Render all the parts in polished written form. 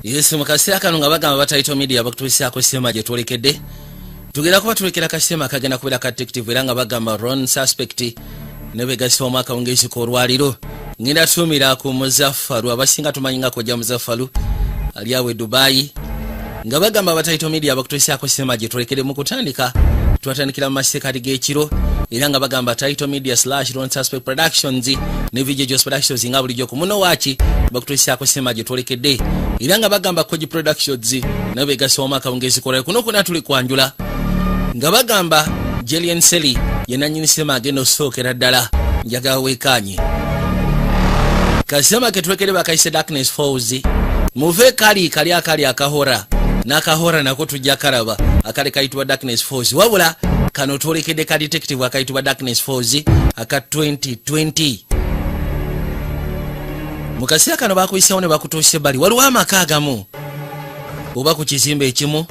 Yes, mukasira kano nga bagamba bataito media bakutuusaako sema gye twolekedde. Tugenda kuba tulekera kasema kagenda kubeera ka detective era nga bagamba Ron suspect ne begasi omwaka ongezi ko olwaliro. Ngenda tumira ku Muzaffaru abasinga tumanyinga kojja Muzaffaru ali awe Dubai. Nga bagamba bataito media bakutuusaako sema gye twolekedde mu kutandika. Twatandikira mu masekati g'ekiro era nga bagamba Taito Media / Ron Suspect Productions ne Vijay Jos Productions nga bulijjo ku muno waaki bakutuusaako sema gye twolekedde era nga bagamba Koji Productions ne begasi omwaka ongezi ko kuno kuna tuli kwanjula nga bagamba Jelian Seli yenanyini sema agenda osookera ddala njaga weekanye kasema ke twekere bakaise Darkness Falls muve kali akahora nakahora nako tujja karaba akale kaitwa Darkness Falls wabula kano twolekedde ka detective akaitwa Darkness Falls aka 2020 mukasira kano bakuyisawo ne bakutuuse bali waliwo amaka agamu oba ku kizimbe ekimu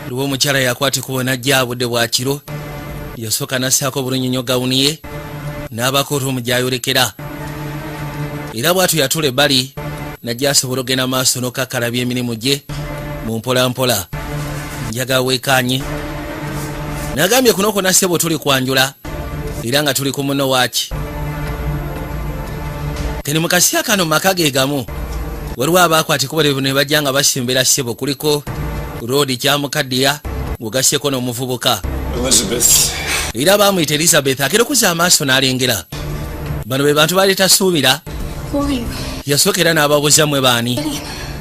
liwo omukyala yakwati kubona jabudde bwakiro yasooka nassaako bulunyinyo gawuni ye n'abakoto omujayolekera era bwatu yatule bali najja asobola ogenda maaso n'okakalabya emirimu gye mu mpolampola njaga weekanye nagambye kunoko nasebo tuli kwanjula era nga tuli ku muno waaki teni mukasya kano makage gamu waliwo abakwati kubalebu ne bajja nga basimbira sebo kuliko road kyamukaddiya gugasyeko n'omuvubuka Elizabeth era bamuyita Elizabeth akera kuza amaaso n'alengera bano be bantu baleeta suubira yasookera n'ababuuza mwe baani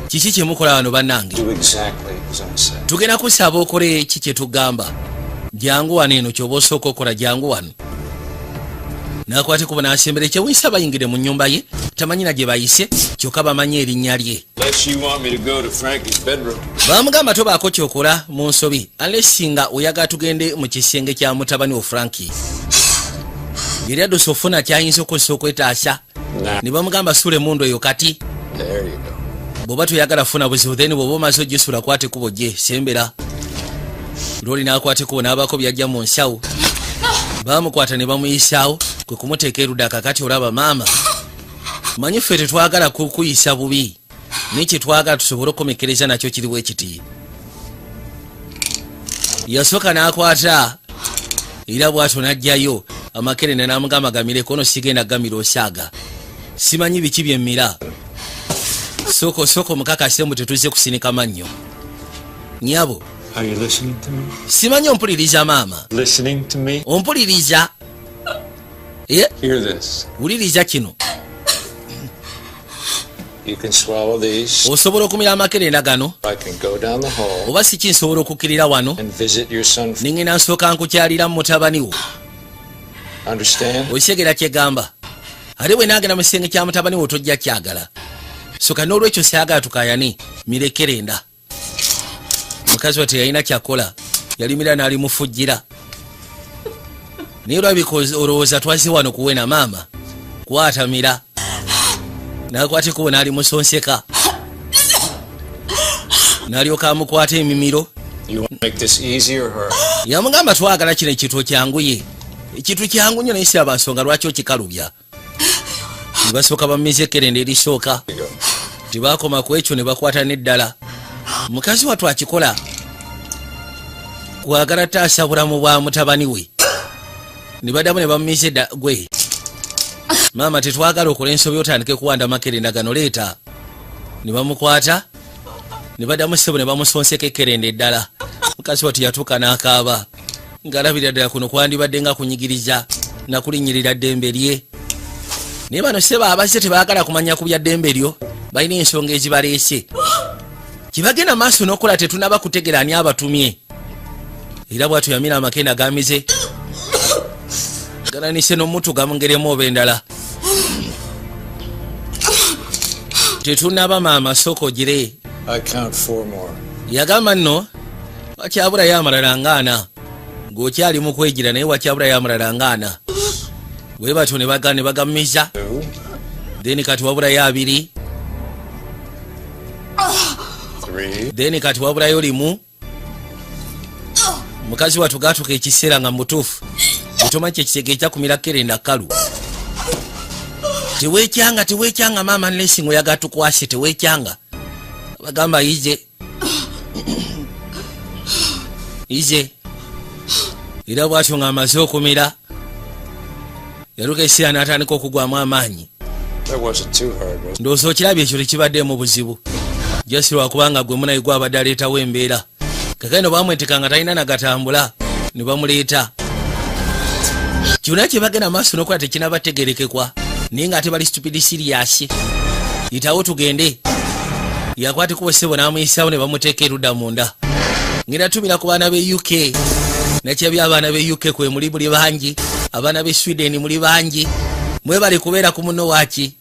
kiki kye mukola wano bannange tugenda kusaba okole ki kye tugamba jangu wano eno kyoba osooka okola jangu wano nakwate kuba nasembera ekyewisa bayingire mu nnyumba ye tamanyina gye bayise kyokka bamanyi erinnya lye bamugamba tobaako kyokola mu nsobi alesinga oyagala tugende mu kisenge kya mutabani wo Frankie yeri adduse ofuna kyayinza okozesa okwetaasa ne bamugamba sula emundu eyo kati bw'oba toyagala funa buzibu then bw'oba omaze ogisula kwate kubo gye sembera loli nakwate kubo n'abako byajja mu nsawo bamukwata ne bamuyisaawo kwe kumuteeka erudda kakati olaba maama manyi ffe tetwagala kukuyisa bubi nekye twagala tusobole okukomekereza nakyo kiriwo ekiti yasooka n'akwata era bw'atyo n'ajjayo amakerenda n'amugamba gamireko ono sigenda gamira osaaga simanyi biki byemmira soko omukakase mbu tetuze kusinika mannyo nyabo simanyi ompuliriza maama ompuliriza wuliriza kino osobola okumira amakerenda gano oba si kinsobola okukkirira wano nengenda nsooka nkukyalira mu mutabani wo okitegeera kyegamba ate bwe naagenda mu kisenge kya mutabani wo tojja kyagala soka n'olwekyo sayagala tukayani mirekerenda mukazi we teyalina kyakola yalimira n'alimufujjira naye olwabika olowooza twaze wano kuwena maama kwatamira nakwate kubo n'alimusonseka n'alyoka amukwata emimiro yamugamba twagala kino ekintu kyanguye ekintu kyangu nnyo naye siraba nsonga lwaki okikalubya ne basooka bamumiza ekerenda erisooka tebakoma ku ekyo ne bakwata n'eddala mukazi wattu akikola kwagala taasa bulamu bwa mutabani we ne baddamu ne bamumiza gwe maama tetwagala okola ensobi otandike kuwanda makerenda gano leeta ne bamukwata ne baddamu ssebo ne bamusonseka ekerenda eddala mukazi wattu yatuuka n'akaaba ng'alabira ddala kuno kwandibadde nga kunyigiriza nakulinnyirira ddembe lye naye bano ssebo abazze tebaagala kumanya ku bya ddembe lyo balina ensonga ezibaleese kibagenda maaso n'okola tetunaba kutegera ani abatumye era bwatu yamira amakenda gamize galanise n'omutu gamungeremu oba endala tetunaba maama sooka ogire yagamba nno wakyabulayo amalala ngaana ng'okyali mu kwegira naye wakyabulayo amalala ngaana bwe batyo ne bagamumiza then kati wabulayo abiri then kati wabulayo limu mukazi wattu gatuka ekiseera nga mutuufu etomanye kyekisege ekyakumira kerenda kalu tewekyanga maama nlesingo yagatukwase tewekyanga bagamba ije era bwatyo ng'amaze okumira yaluka essira n'atandika okugwamu amaanyi. Ndowooza okirabye ekyo tekibaddemu buzibu just lwakubanga gwe munayi gwabadde aleetawo embeera kakano bamweteka nga talina nagatambula ne bamuleeta kyonna kye bagenda maaso n'okola tekinabategerekekwa naye ng'ate bali stupid serious. Yitawo tugende. Yakwata ku ssebo n'amuyisawo ne bamuteeka erudda munda. Ngenda tumira ku baana b'e UK nakyabya abaana b'e UK kwe muli bangi, abaana b'e Sweden muli bangi, mwebale kubeera ku muno waaki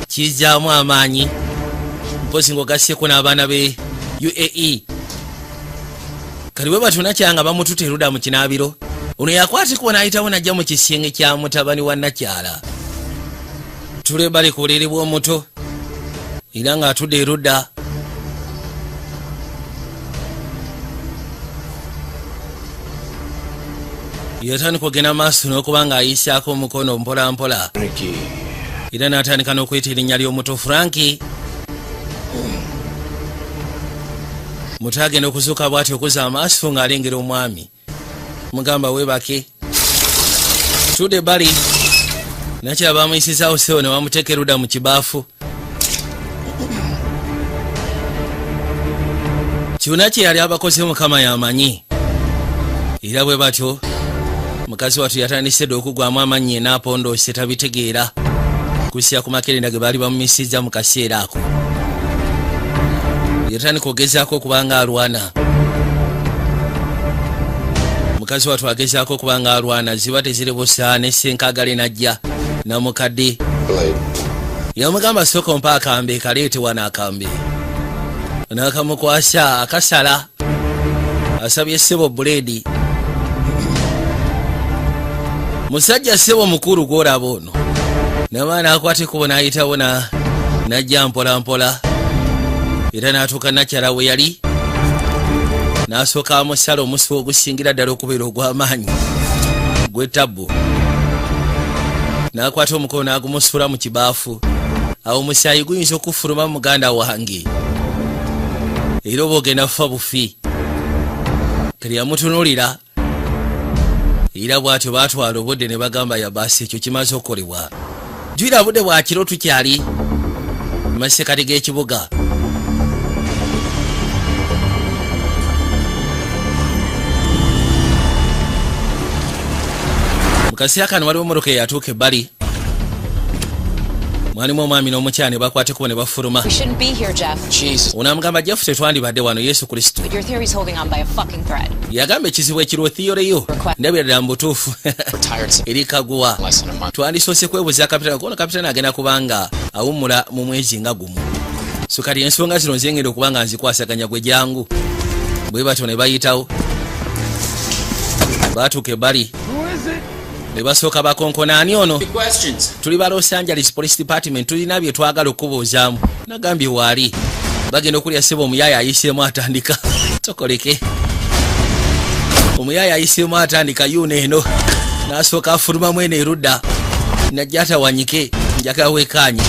kizaamu amaanyi mpozi ng'ogasseko n'abaana b'e UAE. Kali bwe batuna kyanga bamututa erudda mu kinaabiro ono yakwatiko n'ayitawo n'ajja mu kisenge kya mutabani wa Nakyala. Tule bali ku buliri bw'omuto era ng'atudde erudda. Yatandika okugenda maaso n'okuba ng'ayisaako omukono mpola mpola era n'atandika n'okweta erinnya ly'omuto Frankie. Muto agenda okuzuuka bw'atyo okuza amaaso ng'alengera omwami. Mugamba weebake. Tudde bali Nakyala bamuyisizaawo ssebo ne bamuteeka erudda mu kibaafu. Kyonna kye yali abakoze Mukama yamanyi era bwe batyo mukazi watu yatandise dde okugwamu amaanyi n'apondoose tabitegeera kusya ku makerenda ge baali bamumisizza mu kaseera ako. Yatandika ogezaako okubanga alwana. Mukazi watu agezaako okubanga alwana ziba teziri busa n'essenkagale najja namukadde yamugamba sooka ompa akambe kaleete wano akambe n'akamukwasa akasala asabye ssebo buleedi. Musajja ssebo mukulu gw'olaba ono n'amaana akwate kubo n'ayitawo n'ajja mpola mpola era n'atuuka Nakyala we yali n'asooka amusala omusibo ogusingira ddala okubeera ogw'amaanyi gw'ettabbu n'akwata omukono n'agumusuula mu kibaafu. Awo omusaayi guyinza okufuluma muganda wange era oba ogenda kufa bufi. Kali yamutunuulira era bw'atyo baatwala obudde ne bagamba yabaasi ekyo kimaze okukolebwa. Jjukira budde bwa kiro tukyali mu masekati g'ekibuga. Mu kaseera kano waliwo emmotoka eyatuuka ebbali. Mwalimu omwami n'omukyala ne bakwateko ne bafuluma. Onaamugamba Jeff tetwandibadde wano Yesu Kristo. Yagamba ekizibu ekirwa theory yo ndabira ddala mu butuufu eri kaguwa. Twandisoose kwebuuza kapitaani kono kapitaani agenda kubanga awummula mu mwezi nga gumu. So kati ensonga zino nzengenda okuba nga nzikwasaganya gwe jangu. Bwe batyo ne bayitawo baatuuka ebbali ne basooka bakonkona ani ono. Tuli ba Los Angeles Police Department tulina bye twagala okubuuzaamu. Nagambye waali bagenda okulya ssebo omuyaaya ayiseemu atandika tokoleke. Omuyaaya ayiseemu atandika yuno eno n'asooka afulumamu eno erudda najja atawanyike njagala weekaanye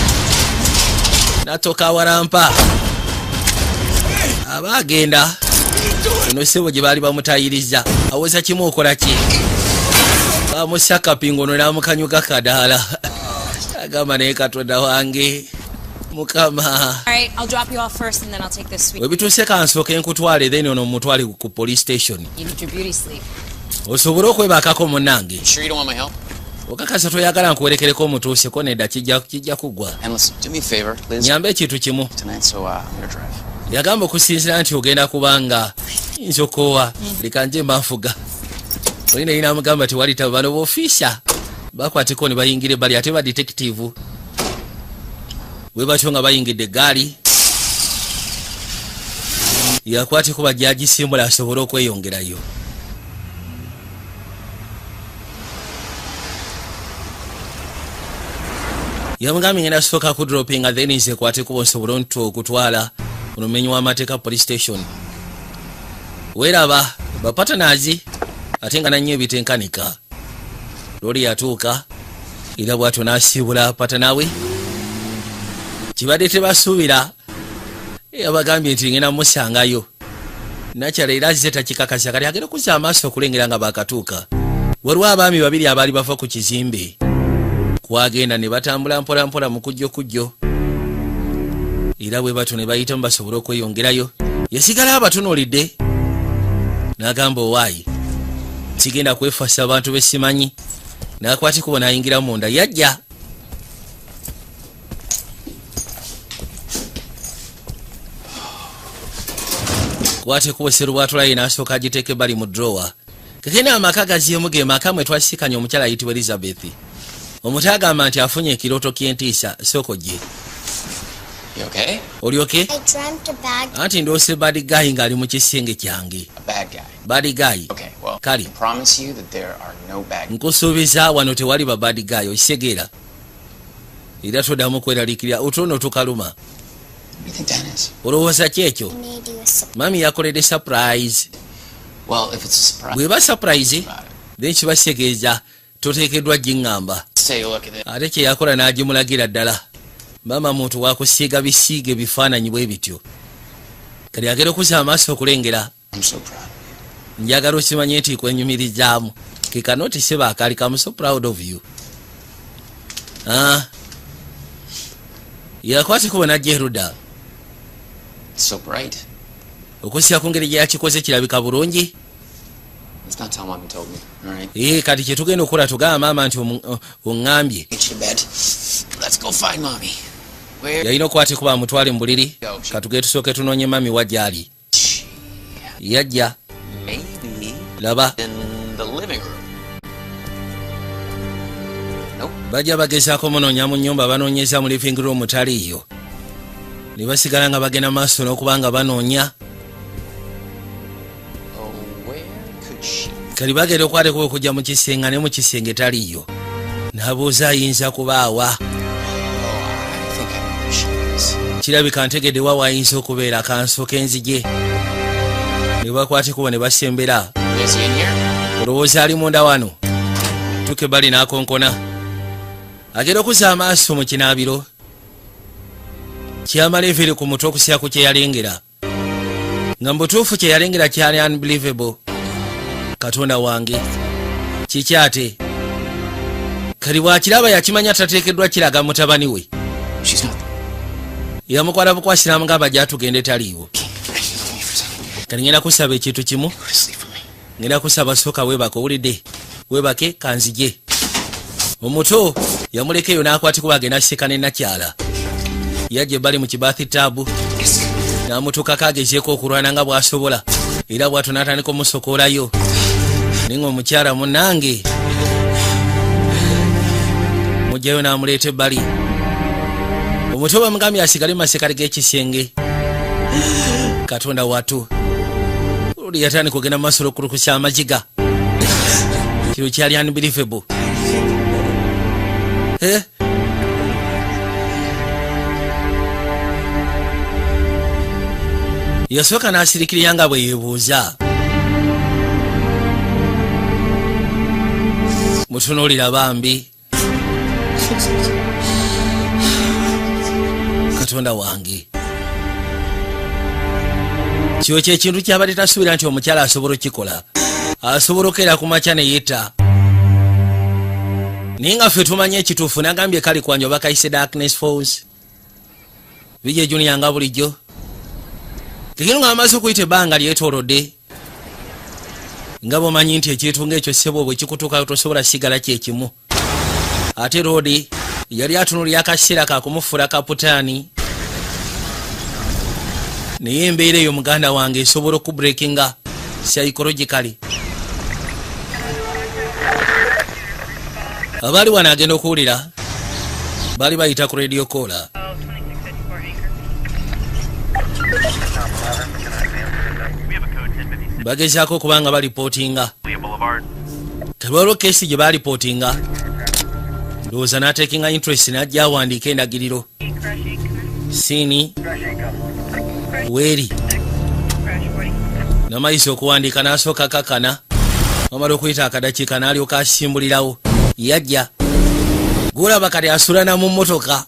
n'atooka awalampa aba agenda eno ssebo gye baali bamutayiriza aweza kimu okola ki bamusaka pingono n'amukanyuka kadaala agamba naye Katonda wange Mukama. Bwe bituuse kansooka enkutwale then ono mutwale ku police station. Osobola okwebakako munnange. Okakasa toyagala nkuwerekereko omutuuseko nedda kijja kugwa. Nyambe ekintu kimu. Yagamba okusinzira nti ogenda kubanga nzokoowa leka nje mbanfuga. Olina inamugamba tewali bano b'ofiisa bakwateko ne bayingira ebbali ate ba detective bwe batyo nga bayingidde eggaali yakwateko bajjagisimbula asobole okweyongerayo. Yamugambye ngenda sooka ku droppinga then nze kwateko osobole okutwala omumenyi w'amateeka police station. Weeraba bapatanazi ate nga nannyo ebitenkanika. Lori yatuuka era bw'atyo n'asiibula patanawe kibadde tebasuubira abagambye nti ngenda musangayo nakyala era azze takikakasa kati agenda kuzza amaaso okulengera nga bakatuuka. Waliwo abaami babiri abaali bava ku kizimbe kwagenda ne batambula mpolampola mu kujjo era bwe bato ne bayitamu basobole okweyongerayo. Yasigala abatunuulidde n'agamba owaayi kigenda kwefasa abantu besimanyi n'akwatikubo n'ayingira munda yajja. Kwatikubo serubwatulaye n'asooka agiteeka ebbali mu drowa. Kekena amaka gaziemu ge maka mwe twasisikanye omukyala ayitibwa Elizabeth. Omuto agamba nti afunye ekirooto ky'entiisa soko gye. Okay? Oli okay? I dreamt a bad Anti ndoose bad guy ng'ali mu kisenge kyange. A bad guy. Bad guy. Okay, well, Kali. I promise you that there are no bad guys. Nkusuubiza wano tewali ba bad guy okisegeera. Era toddamu kweraliikirira otuno tukaluma. What do you think that is? Olowooza ki ekyo? I made you a surprise. Mami yakoledde surprise. Well, if it's a surprise, Bweba surprise about it. then kibasegeeza toteekeddwa giŋŋamba. Let's take a look at it. Ate kye yakola n'agimulagira ddala. Mama muntu wakusiiga bisiige ebifaananyi bwe bityo. Kati agenda okuzza amaaso okulengera. I'm so proud. Njagala okimanye nti kwenyumirizaamu. Kekanoti seba akali I'm so proud of you. Yakwatikubo n'ajja erudda. It's so bright. Okusiya ku ngeri gye yakikoze kirabika bulungi. Let's not tell Mom you told me, all right? Kati kye tugenda okukola tugamba maama nti oŋŋambye. Get you to bed. Let's go find Mommy. Where? Yalina okwatikubo amutwale mu buliri. Katugende tusooke tunoonye mami wajjali. Yajja. Maybe Laba. in the living room. Nope. Bajja bagezaako munoonya mu nnyumba banoonyeza mu living room taliiyo. Ne basigala nga bagenda maaso n'okuba nga banoonya. Oh, where could she? Kali bagenda okwatikubo okujja mu kisenge ne mu kisenge taliiyo. N'abuuza ayinza kubaawa. Oh, I think I know where she is. Kirabika ntegedde wa wayinza okubeera kansooka enzige. Ne bakwatikubo ne basembera. Is he in here? Olowooza ali munda wano. Tuke bali n'akonkona. Agenda okuzza amaaso mu kinaabiro. Kyamala eviri ku mutwe okusiya ku kye yalengera. Nga mbutuufu kye yalengera kyali unbelievable. Katonda wange. Kiki ate? Kali bw'akiraba yakimanya tateekeddwa kiraga mutabani we. She's not. Yamukwala bukwasira amugamba gy'atugende taliiwo. Leave me for a second. Kali ngenda kusaba ekintu kimu. Go to sleep for me. Ngenda kusaba sooka weebake owulidde. Weebake kanzije. Omuto yamulekeyo n'akwatikubo agenda aseka ne nakyala. Yajja ebbali mu kibathitaabu. N'amutuukako agezeeko okulwana nga bw'asobola. Era bw'atyo n'atandika omusokoolayo. Naye ng'omukyala munnange mujjayo n'amuleeta ebbali. Omuto bamugambye asigale mu masekati g'ekisenge. Katonda watu. Oli yatandika okugenda mu maaso n'okulukusa amaziga. Kino kyali unbelievable. Yasooka n'asirikirira nga bwe yeebuuza. Mutunuulira bambi. Katonda wange. Kyo ky'ekintu ky'abadde tasuubira nti omukyala asobola okukikola. Asobola okukeera ku makya ne yetta. Naye nga ffe tumanye ekituufu n'agambye kali kwanja oba kayise Darkness Falls. Bijje Junior nga bulijjo. Kekino ng'amaze okuyita ebbanga lyetoolodde. Nga bw'omanyi nti ekyetunga ekyo ssebo bwe kikutuuka tosobola sigala kyekimu. Ate Rodi yali atunuulira akaseera kakumufuula kaputaani. Naye embeera eyo muganda wange esobola okubreakinga psychologically. Abaali wano agenda okuwulira baali bayita ku radio caller. Bagezaako okubanga balipootinga. Tewaliwo keesi gye balipootinga. Ndowooza n'ateekinga interest n'ajja awandiika endagiriro. Siini weeri n'amayisa okuwandiika n'asooka kakana. Wamala okuyita akadakiika n'alyoka asimbulirawo. Yajja gulaba kati asulana mu mmotoka.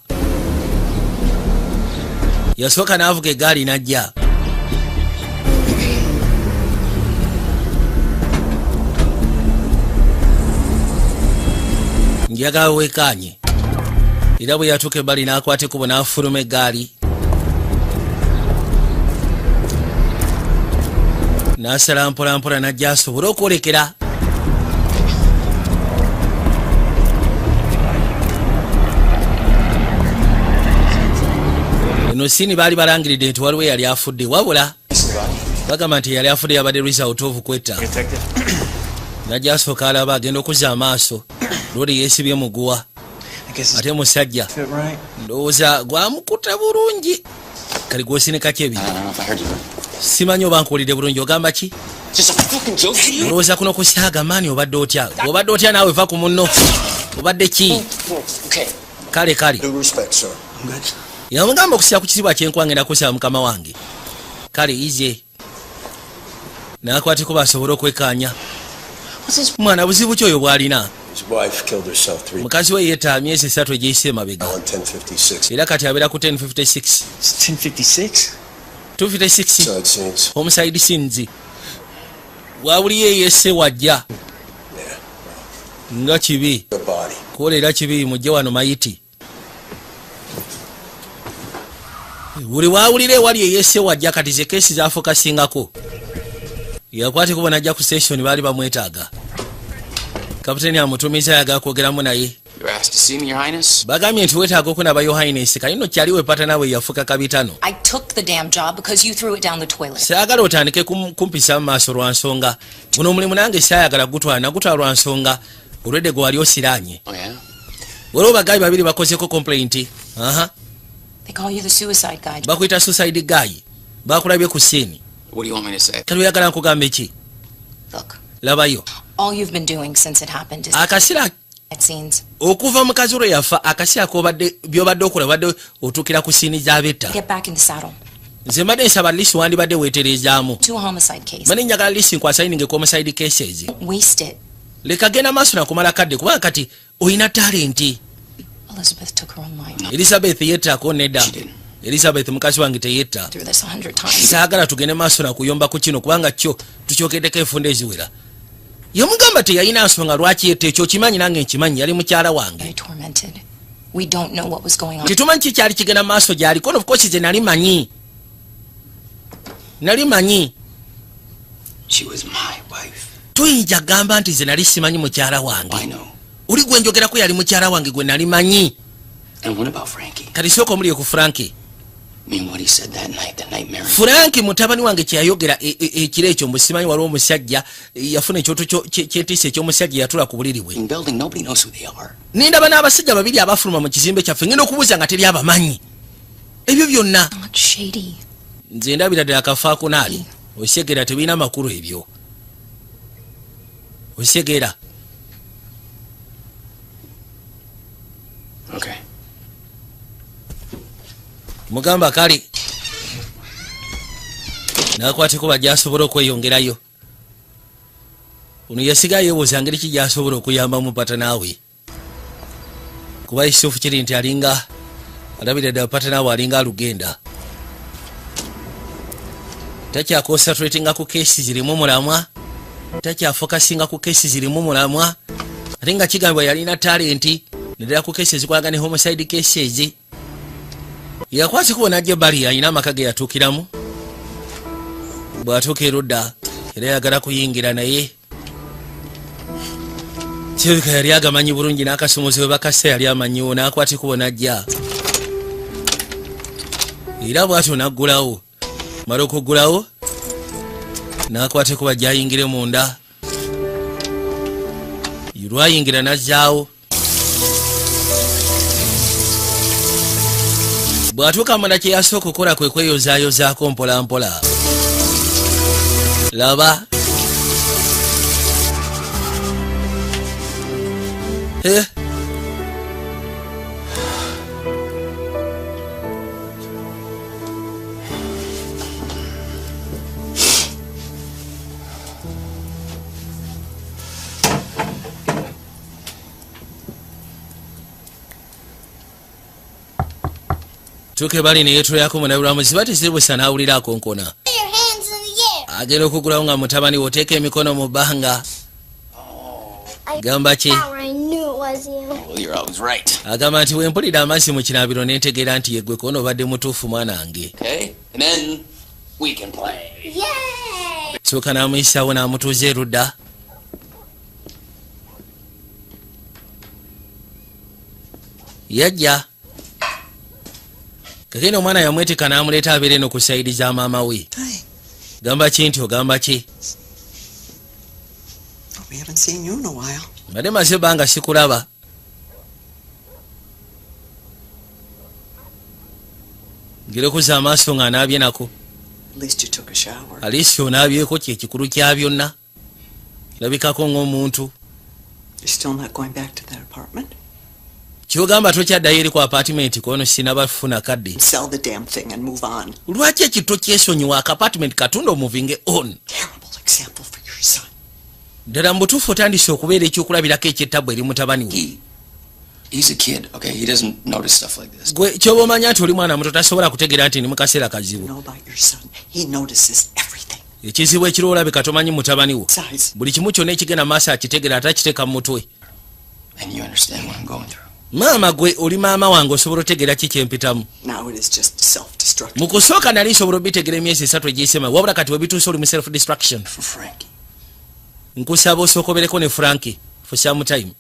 yasooka n'avuga eggaali n'ajja. Njagala weekaanye. Era bwe yatuuka ebbali n'akwata ekkubo n'afuluma eggaali. N'asala mpola mpola n'ajja asobole okwolekera. Eno siini baali balangiridde nti waliwo eyali afudde wabula bagamba nti yali afudde yabadde result of kwetta. Najja asooka alaba agenda okuzza amaaso loodi yeesibye muguwa ate musajja ndowooza gwamukuta bulungi kali gwosinika kyebi simanyi oba nkuwulidde bulungi ogamba ki olowooza kuno kusyaga maani obadde otya naawe va ku munno obadde ki kale yamugamba okusira ku kisibwa kyenkwa ngenda kusaba mukama wange kale ize nakwateko basobole okwekaanya mwana buzibu ki oyo bw'alina mukazi we yeeta myezi 3 egyeyise emabega era kati abeera ku 1056 homicide scenes wawuliyo eyese wajja nga kibi kuolera kibi mujje wano mayiti buli wawulire ewali eyese wajja kati ze keesi zafokasingako yakwate kubona ajja ku station baali bamwetaaga kapiteni amutumiza ayagala kwogeramu naye bagambye nti weetaaga okunaba Your Highness kalino kyaliwo epata naawe yafuka kabitano saagala otandike kumpisa mu maaso lwa nsonga guno omulimu nange saayagala gutwala lwa nsonga olwedde gwe wali osiraanye waliwo bagayi babiri bakozeko complaint bakuyita suicide guy bakulabye ku siini kale oyagala nkugamba eki labayo akasira okuva mukazi olwo yafa akasira byobadde okola badde otuukira ku siini z'abetta nze mbadde nsaba lisi wandibadde weeterezaamu mbadde njagala lisi nkwasayininge ku homicide cases leka genda maaso nakumala kadde kubanga kati oyina talenti Elizabeth yettako nedda Elizabeth mukazi wange teyetta saagala tugende maaso nakuyomba ku kino kubanga kyo tukyokeddeko enfunda eziwera yamugamba teyalina nsonga lwaki yetta ekyo kimanyi nange nkimanyi yali mukyala wange tetumanyi kikyali kigenda maaso gy'aliko of course ze nali manyi tuyinza gamba nti ze nali simanyi mukyala wange oli gwe njogerako yali mukyala wange gwe nali manyi kati sooka omuli ku Frankie Frankie mutabani wange kyeyayogera ekiro ekyo musimanyi waliwo omusajja yafuna ekyoto kyetiisa ekyomusajja yatula ku buliri bwe nindaba n'abasajja babiri abafuluma mu kizimbe kyaffe ngenda okubuuza nga teri abamanyi ebyo byonna nze ndabira ddala akafaako naali osegera tebirina makulu ebyo osegera mugamba kale nakwateko bajja asobola okweyongerayo ono yasigayo yeebuuza ngeri ki gy'asobola okuyamba mupata naawe kuba ekituufu kiri nti alinga alabira ddala pata naawe alinga alugenda takyakonsatratinga ku keesi zirimu mulamwa takyafokasinga ku keesi zirimu mulamwa ate nga kigambibwa yalina talenti nedala ku keesi ezikwagana ne homicide cases yakwase kubona ajja bali alina amaka ge yatuukiramu bw'atuuka erudda era yagala kuyingira naye kirabika yali agamanyi bulungi n'akasomozi we bakassa yali amanyiwo n'akwate kubona ajja era bw'atyo n'aggulawo mala okuggulawo n'akwate kuba gy'ayingire munda lwayingira n'azzaawo bw'atuuka munda kye yasooka okukola kwe kweyozaayozaako mpola mpola laba tuke bali ne yeetulako munabulamuzi batisibusa n'awulira akonkona agenda okugulawo nga mutabani woteeka emikono mu bbanga gamba ki agamba nti wempulira amazzi mu kinaabiro nentegeera nti yeggwe kono obadde mutuufu mwana wange tuuka n'amuyisaawo n'amutuuza erudda yajja kakene omwana yamwetika n'amuleeta abeere no ku sayidi za maama we gamba ki nti ogamba ki mbadde maze ebbanga sikulaba ngirekuza amaaso nga anaabye nako aliisi onaabyeko kyekikulu kya byonna labikako ng'omuntu kyogamba tokyaddayo eri ku apartment kono sinabafuna kadde lwaki ekito kyesonyiwa akapartment katunda omuvinge on ddala mu butuufu otandise okubeera ekyokulabirako ekyettabu eri mutabani we gwe kyoba omanya nti oli mwana muto tasobola kutegeera nti ni mu kaseera kazibu ekizibu ekiri olabika tomanyi mutabani wo buli kimu kyonna ekigenda maaso akitegeera atakiteeka mu mutwe maama gwe oli maama wange osobola otegeera ki kyempitamu mu kusooka nali nsobola obitegeera emyezi 3 egyisema wabula kati webituuse oli mu self destruction nkusaba osookobereko ne franki for some time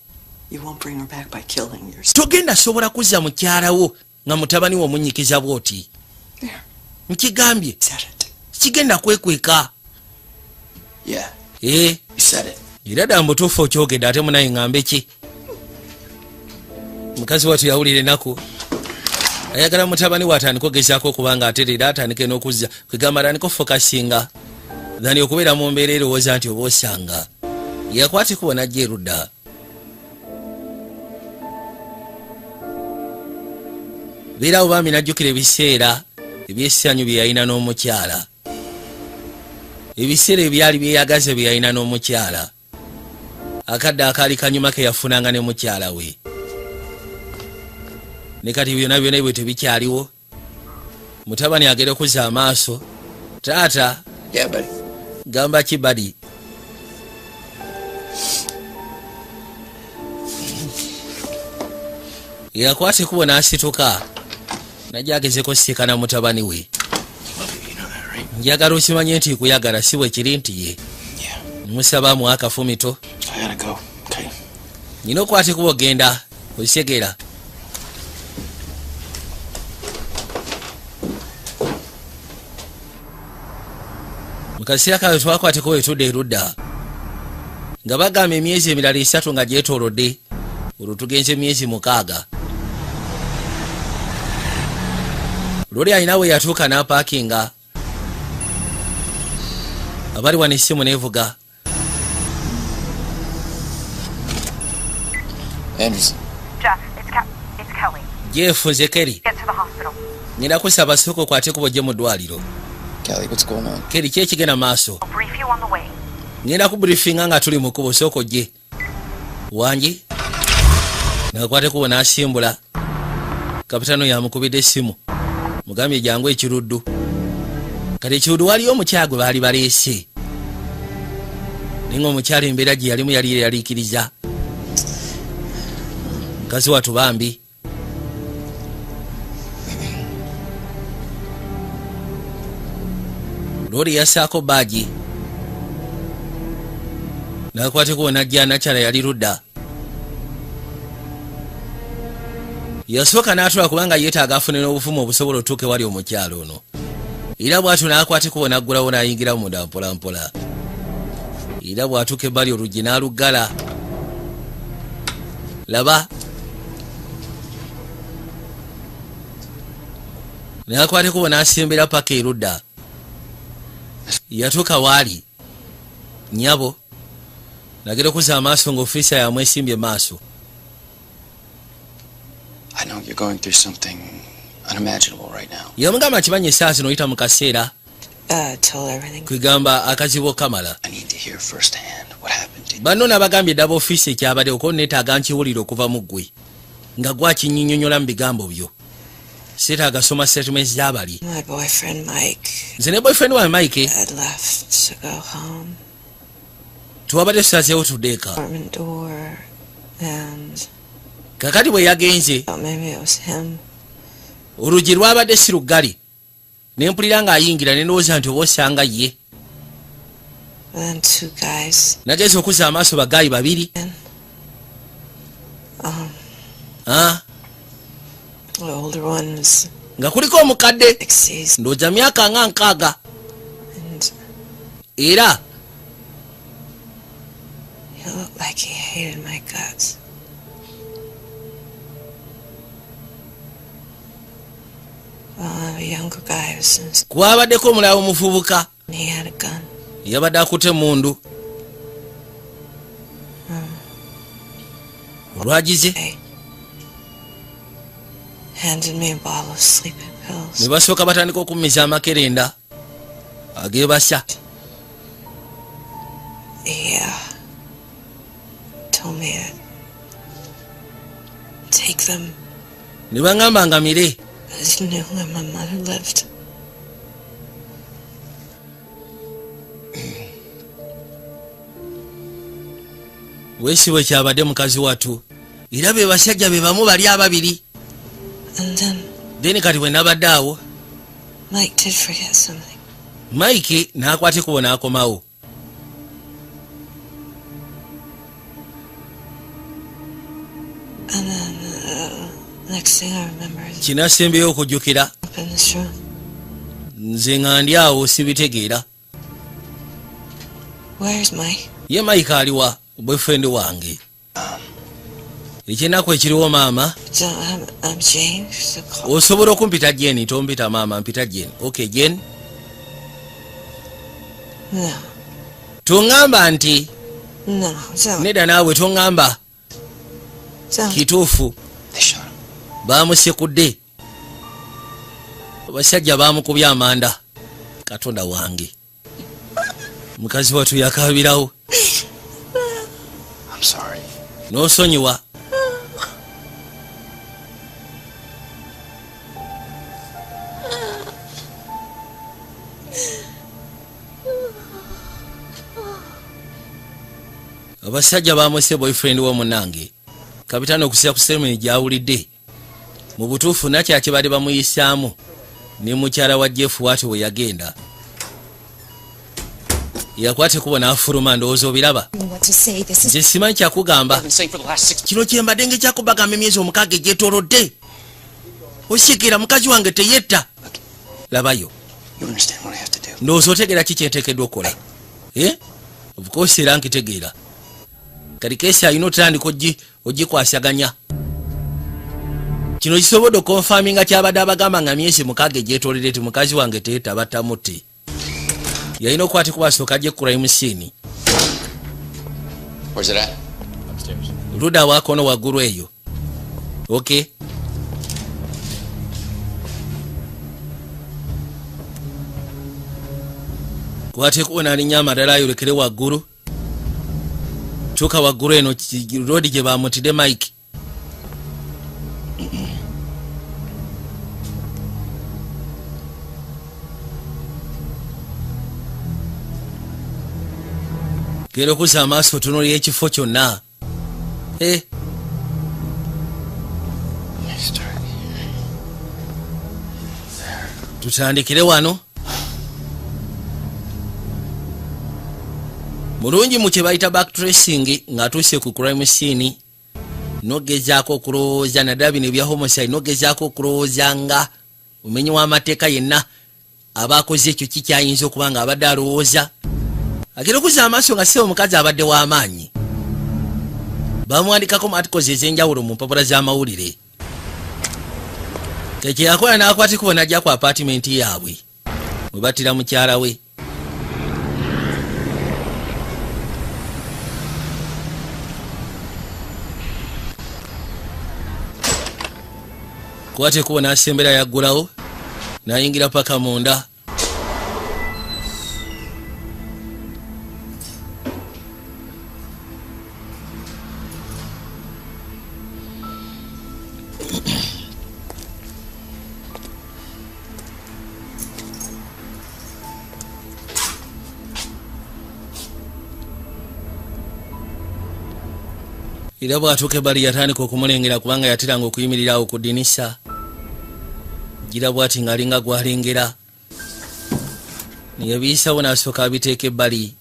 togenda sobola kuzza mukyalawo nga mutabani wo munyikiza bwoti nkigambye kigenda kwekweka era ddala mutuufu okyogedde ate munaye ngambe ki mukazi watu yawulire naku ayagala mutabani watandika ogezaako okubanga aterera atandike n'okuzza kwegamba atandika ofokasinga dhani okubeera mu mbeera erowooza nti oba osanga yakwate kubona ajja erudda beerawo bambi najjukira ebiseera ebyessanyu bye yalina n'omukyala ebiseera ebyali byeyagaza bye yalina n'omukyala akadde akaali kanyuma ke yafunanga ne mukyala we ne kati byonna byonna bwe tebikyaliwo mutabani agere okuzza amaaso taata gamba ki badi yakwate kubo n'asituka najja agezeko sisinkana mutabani we njagala okimanye nti kuyagala si bwe kiri nti ye musaba amuwa akafumito nina okwate kubo genda osegera mukaseera kawe twakwateko wetudde erudda nga bagamba emyezi emirala 3 nga gyetoolodde olwo tugenze emyezi 6 loli alina we yatuuka n'apaakinga abali wano essimu neevuga Jeff nze Kelly nina kusaba sooka okwate kubo gye mu ddwaliro Kelly ki ekigenda maaso ngenda kubriefinga nga tuli mu kkubo sooka ojje wangi nakwate kubo n'asimbula kapitano yamukubidde essimu mugambye jangu ekiruddu kati ekiruddu waliyo omukyala gwe baali baleese ninga omukyala embeera gye yalimu yali yaliikiriza mukazi watu bambi lori yasaako baaji nakwate kubo najja nakyala yali ludda yasooka n'atula kubanga yeetaaga afune n'obufumu obusobola otuuke wali omukyalo ono era bw'atyo n'akwate kubo n'aggulawo n'ayingira munda mpolampola era bw'atuuka ebbali oluggi n'aluggala laba n'akwate kubo n'asembera paka erudda yatuuka waali nyabo nagera okuzza amaaso ng'ofiisa yamwesimbye maaso yamugamba kimanyi essaa zino oyita mu kaseera kwegamba akazibu okamala banno nabagambye eddaba ofiisi ekyabadde oko neetaaga nkiwulire okuva mu ggwe nga gwakinyinyonyola mu bigambo byo seetaaga soma settlements z'abali. My boyfriend Mike Nze ne boyfriend wa Mike had left to go home. tuwabadde tusazeewo tuddeeka. Apartment door, and Kakati bwe yagenze thought maybe it was him. oluggi lwabadde si luggali. Ne mpulira ng'ayingira ne ndowooza nti oba osanga ye. And then two guys. Nageeza okuzza amaaso bagaayi babiri. The older one was Nga kuliko omukadde 60s, ndowooza myaka nga 60 and era he looked like he hated my guts. A younger guy was since kwabaddeko omulala omuvubuka he had a gun. yabadde akutte mundu. Olwagize Hey, handed me a bottle of sleeping pills. ne basooka batandika okummiza amakerenda ageebasa. He told me to take them Ne baŋŋamba ngamire. because he knew where my mother lived. Weesiwe kyabadde mukazi wattu era be basajja be bamu bali ababiri. And then Then kati bwe nabadde awo Mike did forget something. Mike n'akwata ekkubo n'akomawo. And then next thing I remember is Kinasembeyo okujjukira up in this room. nze nga ndi awo sibitegeera. Where's Mike? Ye Mike aliwa boyfriend wange. Ekyenaku ekiriwo maama. So I'm Jane. So call. Osobola okumpita Jane, tompita maama, mpita Jane. Okay, Jane. No. Tungamba nti So nedda naawe tungamba kituufu They shot him. baamusekudde. Abasajja baamukubye amanda. Katonda wange. Mukazi wattu yakabirawo. I'm sorry. N'osonyiwa. Abasajja baamwese boyfriend w'omunange. Kapitaani okusiya ku seremoni gy'awulidde. Mu butuufu nakyaki baali bamuyisaamu ne mukyala wa Jeff Wati we yagenda. Yakwate kubo n'afuluma ndowooza obiraba. What to say? This is Nze simanyi kyakugamba. I've been saying for the last 6 Kino kye mbadde ngekyakubagamba emyezi omukaaga egyetoolodde. Osikira mukazi wange teyetta. Labayo. You understand what I have to do. Ndowooza otegeera ki kye nteekeddwa okukola. Of course era nkitegeera. Kati keesi alina otandika ogikwasaganya. Kino kisobodde okonfaminga kyabadde abagamba nga myezi mukaaga egyetoolodde ti mukazi wange teyetta batamutte. Yalina okukwatibwa asooka gye crime scene. Where's it at? Luda wakono waggulu eyo. Okay. Kwate kuona alinya amadala ayolekere waggulu. Tuuka waggulu eno road gye baamutidde Mike. Gera okuzza amaaso otunuulira ekifo kyonna. Tutandikire wano. Mulungi mu kye bayita backtracing ng'atuuse ku crime scene. Nogezaako okulowooza naddala bino ebya homicide, nogezaako okulowooza nga omenyi w'amateeka yenna aba akoze ekyo kikyayinza okuba nga abadde alowooza. Agera okuzza amaaso nga si omukazi abadde w'amaanyi. Bamuwandikako mu articles ez'enjawulo mu mpapula z'amawulire. Kye yakola n'akwatikubo n'ajja ku apartment yaabwe mwe battira mukyala we. Kwatekubo n'asembera yaggulawo n'ayingira paka munda. era bw'atuuka ebbali yatandika okumulengera kubanga yateranga okuyimirira awo ku ddinisa. Gira bw'ati ng'alinga gw'alengera ne yabiyisawo n'asooka abiteeka ebbali.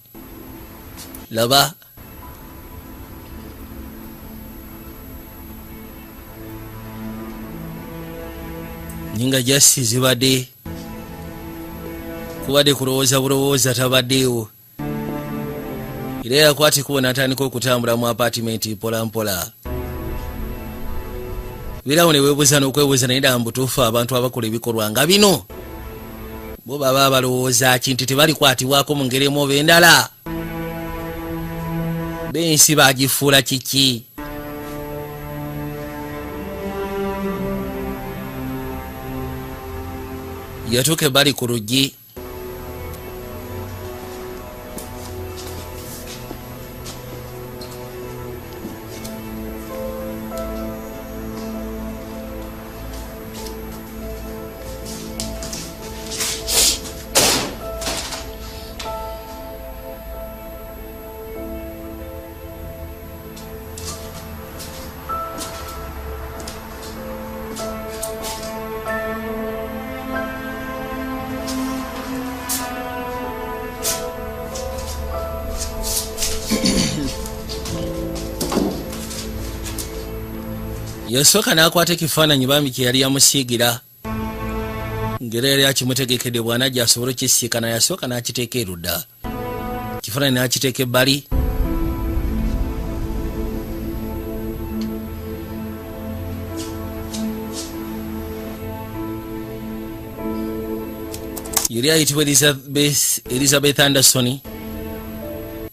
Laba ninga jasi zibadde kubadde kulowooza bulowooza tabaddeewo. Era yakwata ekkubo n'atandika okutambula mu apatimenti mpola mpola. Birawo ne weebuuza n'okwebuuza naye ddala mu butuufu abantu abakola ebikolwa nga bino bo baba balowooza ki nti tebalikwatibwako mu ngeri emu oba endala? B'ensi baagifuula kiki? Yatuuka ebbali ku luggi. Yasooka n'akwata ekifaananyi bambi kye yali yamusiigira ngera yali akimutegekedde bw'anajja asobole okukisiikana. Yasooka n'akiteeka erudda, ekifaananyi n'akiteeka ebbali. Yali ayitibwa Elizabeth Anderson.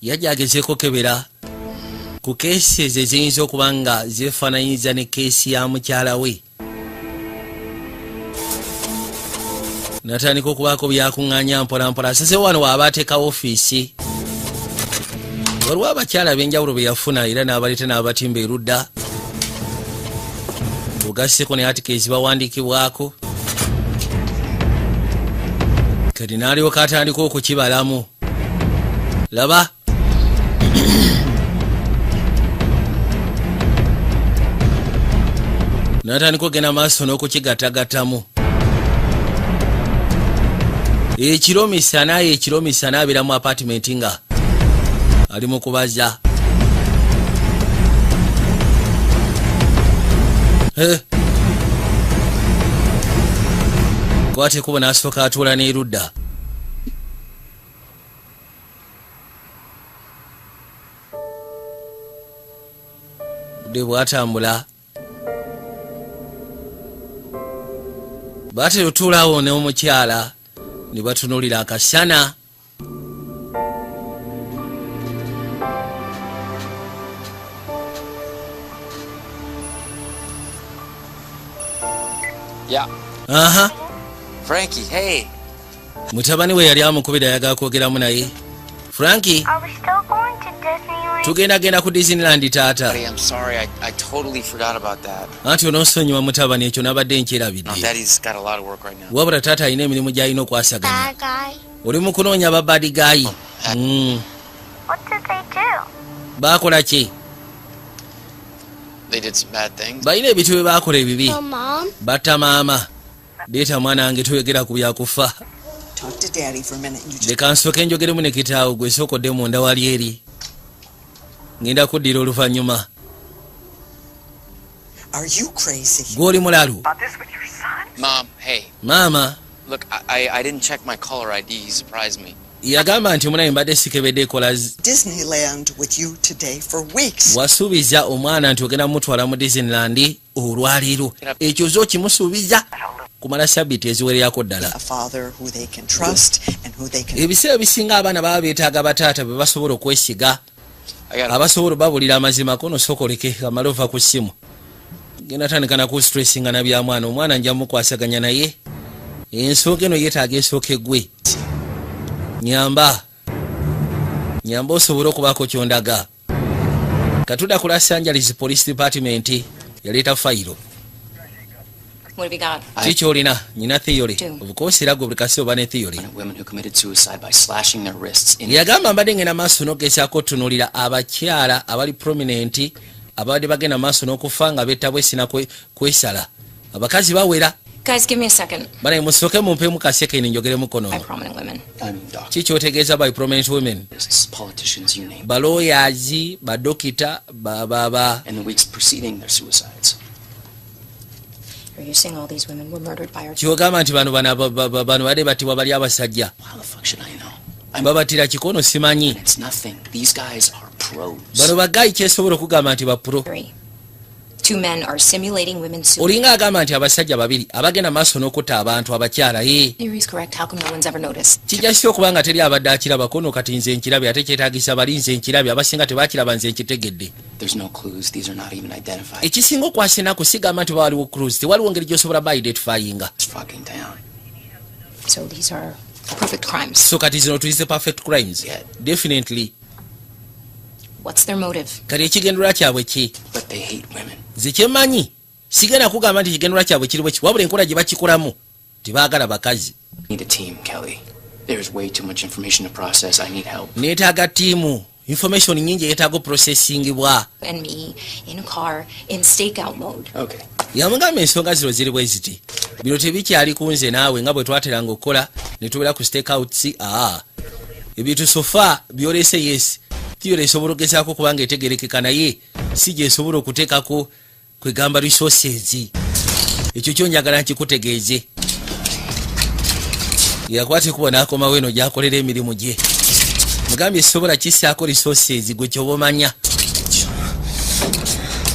Yajja agezeeko kebera ku keesi ezo eziyinza okuba nga zeefaananyiza ne keesi ya mukyala we. Natandika okubaako byakuŋŋaanya mpola mpola. Asase wano waaba ateeka ofiisi. Waliwo abakyala ab'enjawulo be yafuna era n'abaleeta n'abatimba erudda. Bugasseko ne atikezi bawandiikibwako. Kati n'alyoka atandika okukibalamu. Laba n'atandika okugenda maaso n'okukigattagattamu. Ekiro misana abeera mu apatimenti nga ali mu kubaza. Kwata ekkubo n'asooka atuula n'erudda. Budde bw'atambula baatera otuulaawo n'omukyala ne batunuulira akasana. Yeah. Aha. Frankie, hey. Mutabani we yali amukubira ayagala kwogeramu naye. Frankie, Are we still going to Disneyland? tugenda ku Disneyland taata. Buddy, I'm sorry. I totally forgot about that. Anti onoosonyiwa mutabani, ekyo nabadde nkyerabidde. Daddy's got a lot of work right now. Wabula taata alina emirimu gy'alina okwasaganya. Bad guy. Oli mu kunoonya babadi gayi. What did they do? Baakola ki? They did some bad things. Balina ebintu bye baakola ebibi. Well, Mom? Batta maama. Leeta mwana wange toyogera ku byakufa. Talk to Daddy for a minute. You just Leka nsooke njogeremu ne kitaawo gwe sookodde munda wali eri. Ngenda kuddira oluvannyuma. are you crazy? Gw'oli mulalu. About this with your son? Mom, hey. Maama Look, I didn't check my caller ID. He surprised me. yagamba nti omunaye mbadde sikebedde ekola Disneyland with you today for weeks. wasuubiza omwana nti ogenda mutwala mu Disneyland olwaleero. Ekyo zo kimusuubiza kumala sabbiiti eziwererako ddala. A father who they can trust and who they can. Ebiseera bisinga abaana baba beetaaga bataata be basobola okwesiga, abasobola babulira amazima ko nosooka oleke amale ova ku ssimu. Genda tandika naku stressinga na bya mwana. Omwana nja mukwasaganya naye. Ensooka eno yeetaaga ensooka eggwe. Nyamba osobole okubaako kyondaga. Katudda ku Los Angeles Police Department yaleeta fayiro. What have you got? Kiki olina? Nyina theory. Two. Of course era gwe buli kasi oba ne theory. Women who committed suicide by slashing their wrists in. Yagamba mbadde ngenda maaso n'ogezaako otunuulira abakyala abali prominent abadde bagenda maaso n'okufa nga bettabwesi na kwesala abakazi bawera. Guys, give me a second. Bana musooke mumpemu kasekeni njogere mukono. By prominent women. I mean, doctors, Kikyotegeeza by prominent women. politicians, you name it. Balooyazi, badokita, baba. In the weeks preceding their suicides. Are you saying all these women were murdered by our Kyogamba nti bano badde battibwa bali abasajja. How the fuck should I know? Babattira kikono simanyi. It's nothing. These guys are pros. Bano bagayi kyesobola okugamba nti bapro. Two men are simulating women's suicide. Olinga agamba nti abasajja babiri abagenda maaso n'okutta abantu abakyala Theory's correct. How come no one's ever noticed? kijjasi okubanga teri abadde akirabako no kati nze nkirabye ate kyetaagisa bali nze nkirabye abasinga tebakiraba nze nkitegedde. There's no clues. These are not even identified. Ekisinga okwasinaku sigamba nti waliwo cruise tewaliwo ngeri gy'osobola ba identifyinga. It's fucking down. So these are perfect crimes. So kati zino tuyise perfect crimes. Yeah. Definitely. What's their motive? Kati ekigendera kyabwe ki? But they hate women. Nze kyemmanyi sigenda kugamba nti kigendera kyabwe kiri bwe ki wabula enkola gye bakikolamu tebaagala bakazi. Need a team, Kelly. There's way too much information to process. I need help. Neetaaga ttiimu. Information nyingi yeetaaga processingibwa. And me in a car in stakeout mode. Okay. Yamugamba ensonga zino ziri bwe ziti. Bino tebikyali ku nze naawe nga bwe twateranga okukola ne tubeera ku stakeouts. Ebintu sofa byolese yes. Theory esobola okugezaako kubanga etegerekeka naye si gyesobola okuteekako kwegamba resources. Ekyo kyonjagala nkikutegeeze. Yakwate kuba n'akomawo eno gy'akolera emirimu gye. Mugambye esobola kissaako resources gwe kyoba omanya.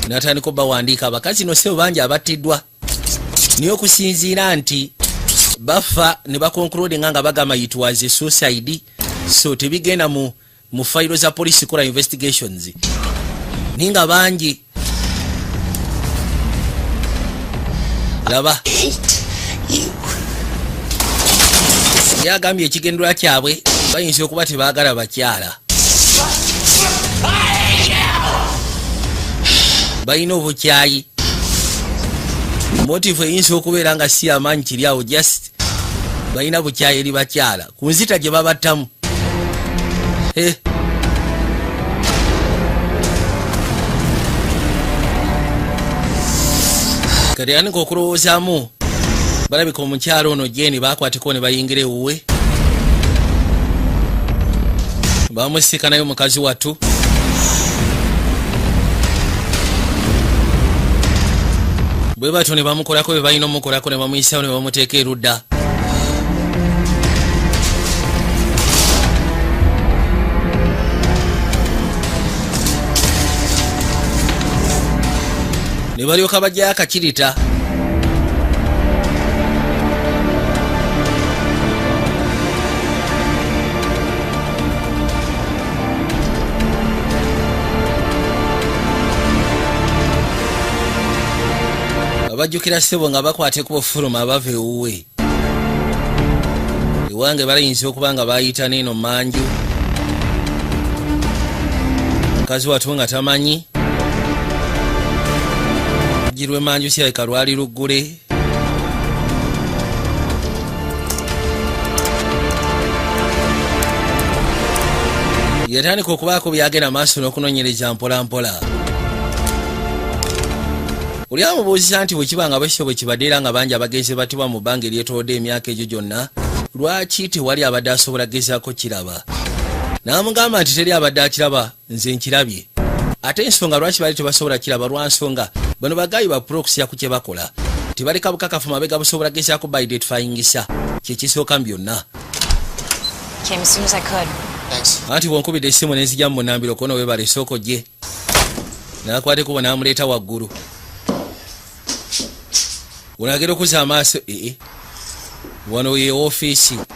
N'atandika bawandiika abakazi no sebo bangi abattiddwa. Niyo okusinziira nti bafa ne bakonklude nga bagamba it was a suicide. So tebigenda mu fayiro za police kola investigations. Ninga bangi. Laba. Yagambye ekigendera kyabwe bayinza okuba tebaagala bakyala. Bayina obukyayi. Motive eyinza okubeera nga si amaanyi kiri awo just bayina bukyayi eri bakyala ku nzita gye babattamu. Kati anika okulowoozaamu balabika omukyalo ono Jeni baakwateko ne bayingira ewuwe. Bamusika nayo mukazi wattu. Bwe batyo ne bamukolako bwe balina omukolako ne bamuyisawo ne bamuteeka erudda. Ne balyoka bajja akakirita. Abajjukira ssebo nga bakwate ku bufuluma abava ewuwe. Ewange balayinza okuba nga bayita n'eno manju. Mukazi wattu nga tamanyi. Jirwe manju sirabika lwali luggule. Yatandika okubaako byagenda maaso n'okunoonyereza mpola mpola. Oli amubuuziza nti bwe kiba nga bwekityo bwe kibadde era nga bangi abagenzi battibwa mu bbanga eryetoolodde emyaka egyo gyonna, lwaki tewali abadde asobola gezaako kiraba? N'amugamba nti teri abadde akiraba, nze nkirabye. Ate ensonga lwaki bali tebasobola kiraba lwa nsonga bano bagayi ba proxy ku kye bakola. Tebaleka bukakafu mabega busobola gezaako by identifyingisa kyekisooka byonna. Came as soon as I could. Thanks. Anti bwonkubidde essimu n'enzija mu nnambiro kono weebala essooko gye. N'akwateko n'amuleeta waggulu. Unagera okuza amaaso wano ye ofiisi. God,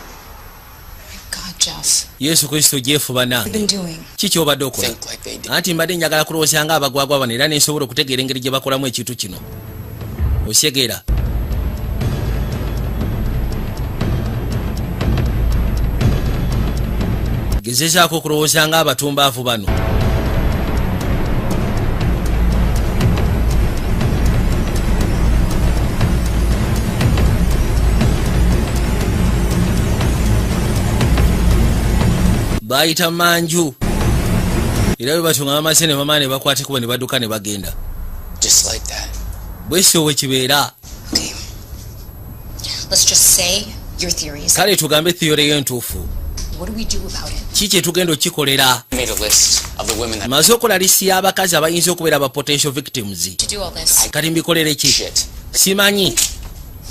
Jeff. Yesu Kristo jefuba What have you nange. been doing? Kiki obadde okola? Think like they did. Anti mbadde njagala kulowooza nga abagwagwa bano era nensobola okutegeera engeri gye bakolamu ekintu kino. Osyegera. Gezezaako okulowooza nga abatumbaavu bano. Bayita manju. era bwe batunga bamaze ne bamaane bakwatekuba ne badduka ne bagenda. Just like that. Bwesyo bwe kibeera. Okay. Let's just say your theory is. Kale tugambe theory y'entuufu. What do we do about it? Kiki tugenda okikolera? I made a list of the women that Maze okola lisi y'abakazi abayinza okubeera ba potential victims. To do all this. Kati mbikolere ki? shit. Simanyi.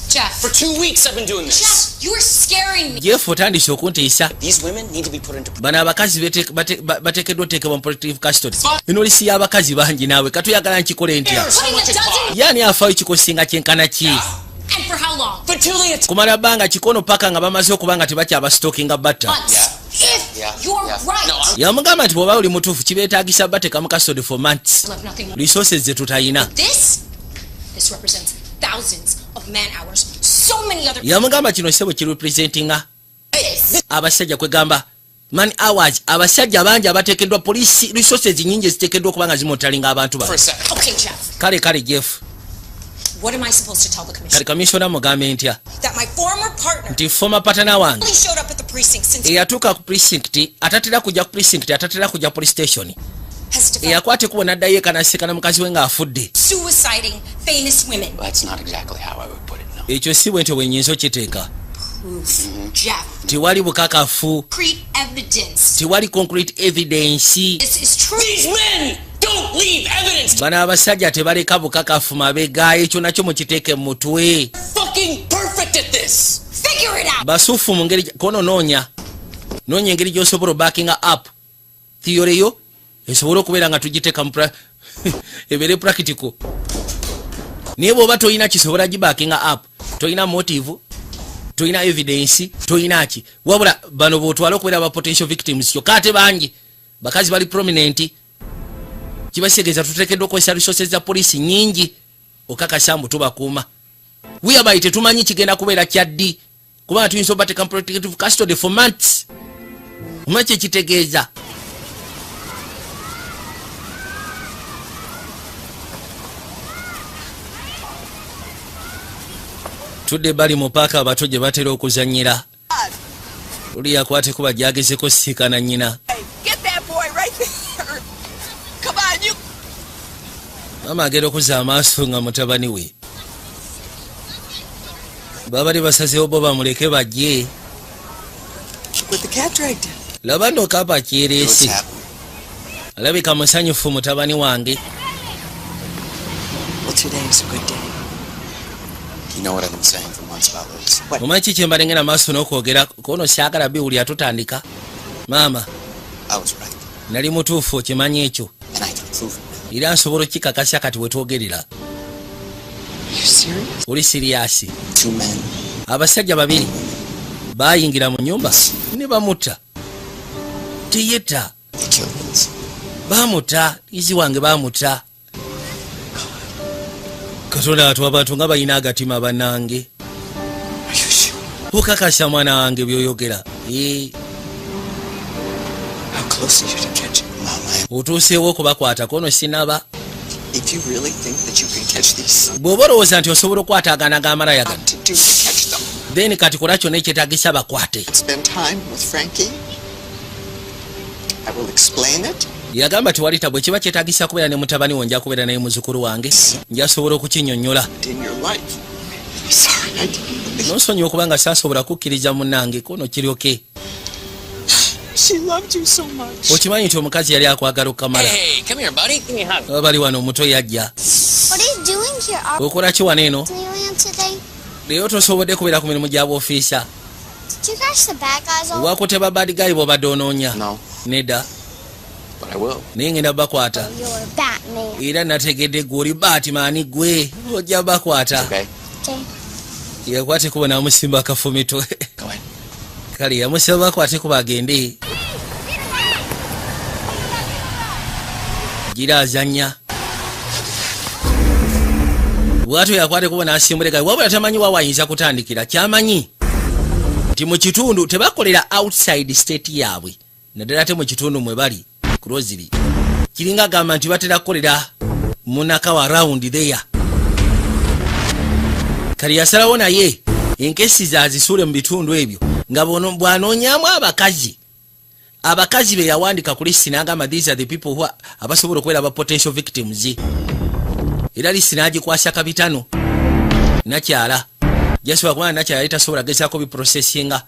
Jeff. For 2 weeks I've been doing this. Jeff, you are scaring me. Jeff otandise okuntiisa. These women need to be put into Bano abakazi bateekeddwa oteekebwa mu protective custody. Eno lisi y'abakazi bangi naawe katuyagala nkikole ntya? Putting a dozen. Yaani afaayo kikosinga kyenkana ki? And for how long? for 2 weeks. Kumala bbanga kikono paka nga bamaze okuba nga tebakyabastalkinga batta. Months. If you're right. No, Yamugamba nti bw'oba oli mutuufu kibeetaagisa bateeka mu custody for months. Love nothing more. Resources ze tutayina. This represents thousands of man hours. So many other. Yamugamba kino sebo kirepresentinga This. abasajja kwegamba man hours abasajja bangi abateekeddwa police resources nyingi eziteekeddwa okuba nga zimotalinga abantu for a bano. second. Okay, Jeff. Kale Jeff, What am I supposed to tell the commission? kale commissioner mugambe ntya That my former partner nti former partner wange only showed up at the precinct since eyatuuka ku precinct atatera kujja ku precinct atatera kujja police station has developed eyakwata ekubo n'addayo ekanasikana mukazi we ng'afudde. suiciding famous women. Well, that's not exactly how I would put it, no. Ekyo si bwe nti bwenyinza okiteeka. Proof. Jeff. Tewali bukakafu, Concrete evidence. tewali concrete evidence. This is true. These men don't leave evidence. Bano abasajja tebaleka bukakafu mabega, ekyo nakyo mukiteeke mu mutwe. Fucking perfect at this. Figure it out. Basuufu mu ngeri kono noonya engeri gy'osobola backing up theory yo esobola okubeera nga tugiteeka mu ebeere practical. Naye bw'oba toyina kisobola gibacking up, toyina motive, toyina evidence, toyina ki, wabula bano bw'otwala okubeera ba potential victims kyokka ate bangi bakazi bali prominent. Kibasegeeza tuteekeddwa okukozesa resources za poliisi nyingi okakasa mbu tubakuuma. Whereby tetumanyi kigenda kubeera kyaddi kubanga tuyinza obateeka mu protective custody for months. Omanyi ekitegeeza. Tudde bali mu paaka abato gye batera okuzannyira. Luli yakwateko bajagezeko siikana nnyina. Get that boy right there. Come on, you. Mama agenda okuzza amaaso nga mutabani we. Babali basazeewo bo bamuleke bajje. With the cat dragged in. Laba nno kapa kyereese. Alabika musanyufu mutabani wange. Well, today is a good day. You know what I've been saying for months about Liz. Omanyi kiki mbalengera maaso n'okwogera kono syagala biwuli atutandika. Maama, I was right. nali mutuufu okimanyi ekyo. And I can prove it. Era nsobola okikakasya kati wetwogerera. You serious? Oli siriyaasi. 2 men. Abasajja babiri baayingira mu nnyumba ne bamutta. Teyetta. They killed Liz. Bamutta. Izi wange bamutta. Katonda atu abantu nga balina agatima bannange. Are you sure? Okakasya mwana wange by'oyogera. How close are you to catching? Mama, Otuuseewo okubakwata kono sinaba. If you really think that you can catch these, Bw'oba olowooza nti osobola okwataagana g'amalaya gano, what to do to catch them? then kati kola kyonna ekyetaagisa bakwate. Spend time with Frankie. I will explain it. Yagamba tewali bwe kiba kyetaagisa kubeera ne mutabani wo nja kubeera naye muzzukulu wange. Njasobola okukinnyonnyola. In your life. I'm sorry, I didn't believe. N'osonyiwa okuba nga saasobola kukkiriza munnange kono kiryoke. She loved you so much. Okimanyi nti omukazi yali akwagala okukamala. hey, come here, buddy. Give me a hug. Bali wano omuto yajja. What are you doing here? Are Okola ki wano eno? Disneyland today? Leero tosobodde kubeera ku mirimu gya bw'ofiisa. Did you catch the bad guys all? Wakuteba badigayi bw'obadde onoonya. No, Nedda. but I will. Naye ngenda bakwata. You're Batman. Era nategedde gwe oli Batman gwe. Ojja bakwata. Okay. Okay. Yakwate kuba n'amusimba akafumito. Go ahead. Kale yamusaba bakwate kuba agende. Gira azannya. Bw'atyo yakwate kuba n'asimbula gayi. Wabula tamanyi wa wayinza kutandikira. Kyamanyi nti mu kitundu tebakolera outside state yaabwe. Naddala ate mu kitundu mwe bali ku Rosary. Kiringa gamba nti batera kukolera munakawa around there. Kali yasalawo naye enkesi zaazisuule mu bitundu ebyo nga bw'anoonyaamu abakazi abakazi be yawandika ku list n'agamba these are the people who abasobola okubeera aba potential victims. Era list n'agikwasa kapitano nakyala jasobola kubanga nakyala yali tasobola gezaako biprocessinga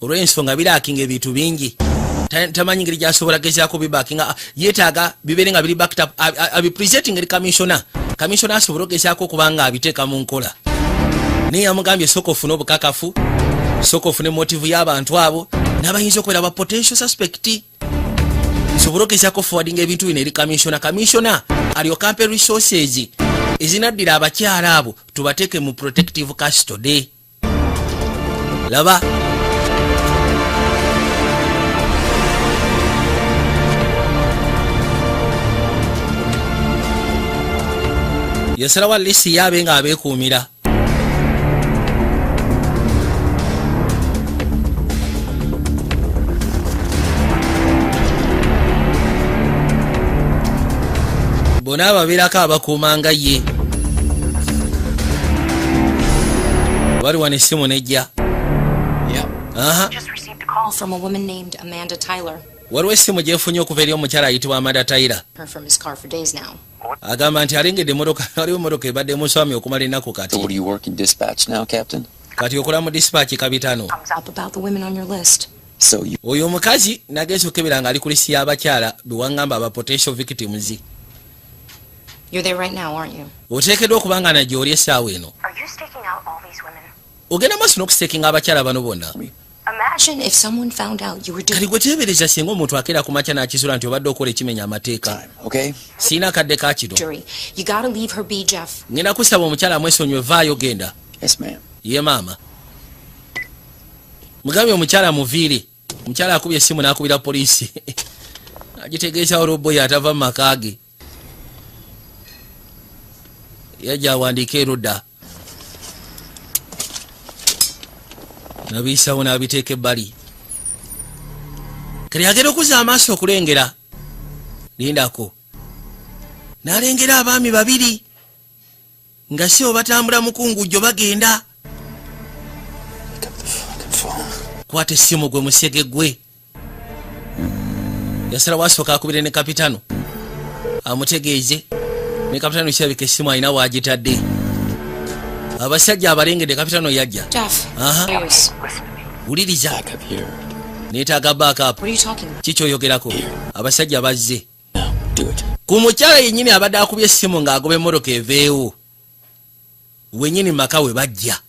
olw'ensonga biraakinga ebintu bingi tamanyi ngeri gyasobola gezaako bibaakinga yeetaaga bibeere nga biri backed up abipresenting eri commissioner asobola ogezaako okubanga abiteeka mu nkola naye yamugambye sooka ofune obukakafu sooka ofune motive y'abantu abo n'abayinza okubeera ba potential suspect sobola ogezaako forwarding ebintu bino eri commissioner alyoka ampe resources ezinaddira abakyala abo tubateeke mu protective custody. Laba yasalawo lisi yaabe nga abeekuumira. Bona ababeerako abakuumanga ye bali wane essimu nejja. Just received a call from a woman named Amanda Tyler. Waliwo essimu gyefunye okuva eri omukyala ayitibwa Amanda Tyler. Her from his car for days now. Agamba nti alengedde waliwo emmotoka ebadde muswami okumala ennaku kati. So what do you work in dispatch now, Captain? Kati okola mu dispatch kabitano. Comes up about the women on your list. So you... Oyo omukazi nagenza okukebera nga ali ku lisi y'abakyala bewaŋŋamba aba potential victims. You're there right now, aren't you? Oteekeddwa okubanga nagy'oli essaawa eno. Are you staking out all these women? Ogenda maaso n'okuseekinga abakyala bano bonna. Imagine if someone found out you were doing... Kali gwe teebereza singa omuntu akeera ku makya n'akisula nti obadde okola ekimenya amateeka. Okay? Siina kadde ka kino. You gotta leave her be, Jeff. Ngenda kusaba omukyala amwesonyiwe vaayo genda. Yes, ma'am. Ye maama. Mugambye omukyala muviire. Omukyala akubye essimu n'akubira poliisi. Agitegeeza olw'obboyi atava mu maka ge. Yajja awandiika erudda. Nabiisawo n'abiteeka ebbali. Kale agenda okuzza amaaso okulengera. Lindako. N'alengera abaami babiri. Nga si obatambula mukungujjo bagenda. Kwata essimu gwe musege gwe. Yasalawo asooka akubire ne kapitano. Amutegeeze. Ne kapitano kirabika essimu alina waagitadde. Abasajja abalengedde kapitano yajja. Wuliriza. Neetaaga backup. Kikyoyogerako. Abasajja bazze. Ku mukyala yennyini abadde akubye essimu ng'agoba emmotoka eveewo. Wennyini maka we bajja.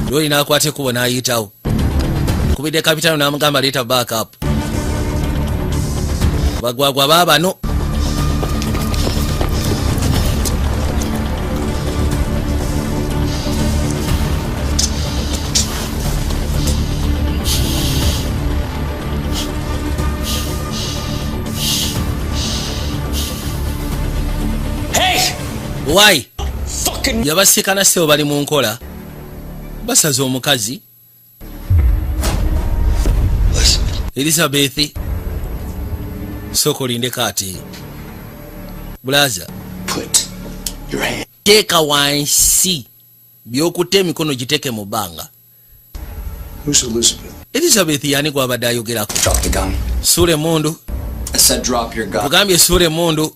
Lwoli n'akwata ekkubo n'ayitawo. Kubidde kapitano n'amugamba leeta backup. Bagwagwa baabano. Why? Yabasikana sebo bali mu nkola. Basaza omukazi. Elizabeth. Soko linde kati. Blaza. Put your hand. Teka wansi. Byokute emikono giteke mu bbanga. Who's Elizabeth? Elizabeth yani gwa abadde ayogerako. Drop the gun. Sule mundu. I said drop your gun. Kugambye sule mundu.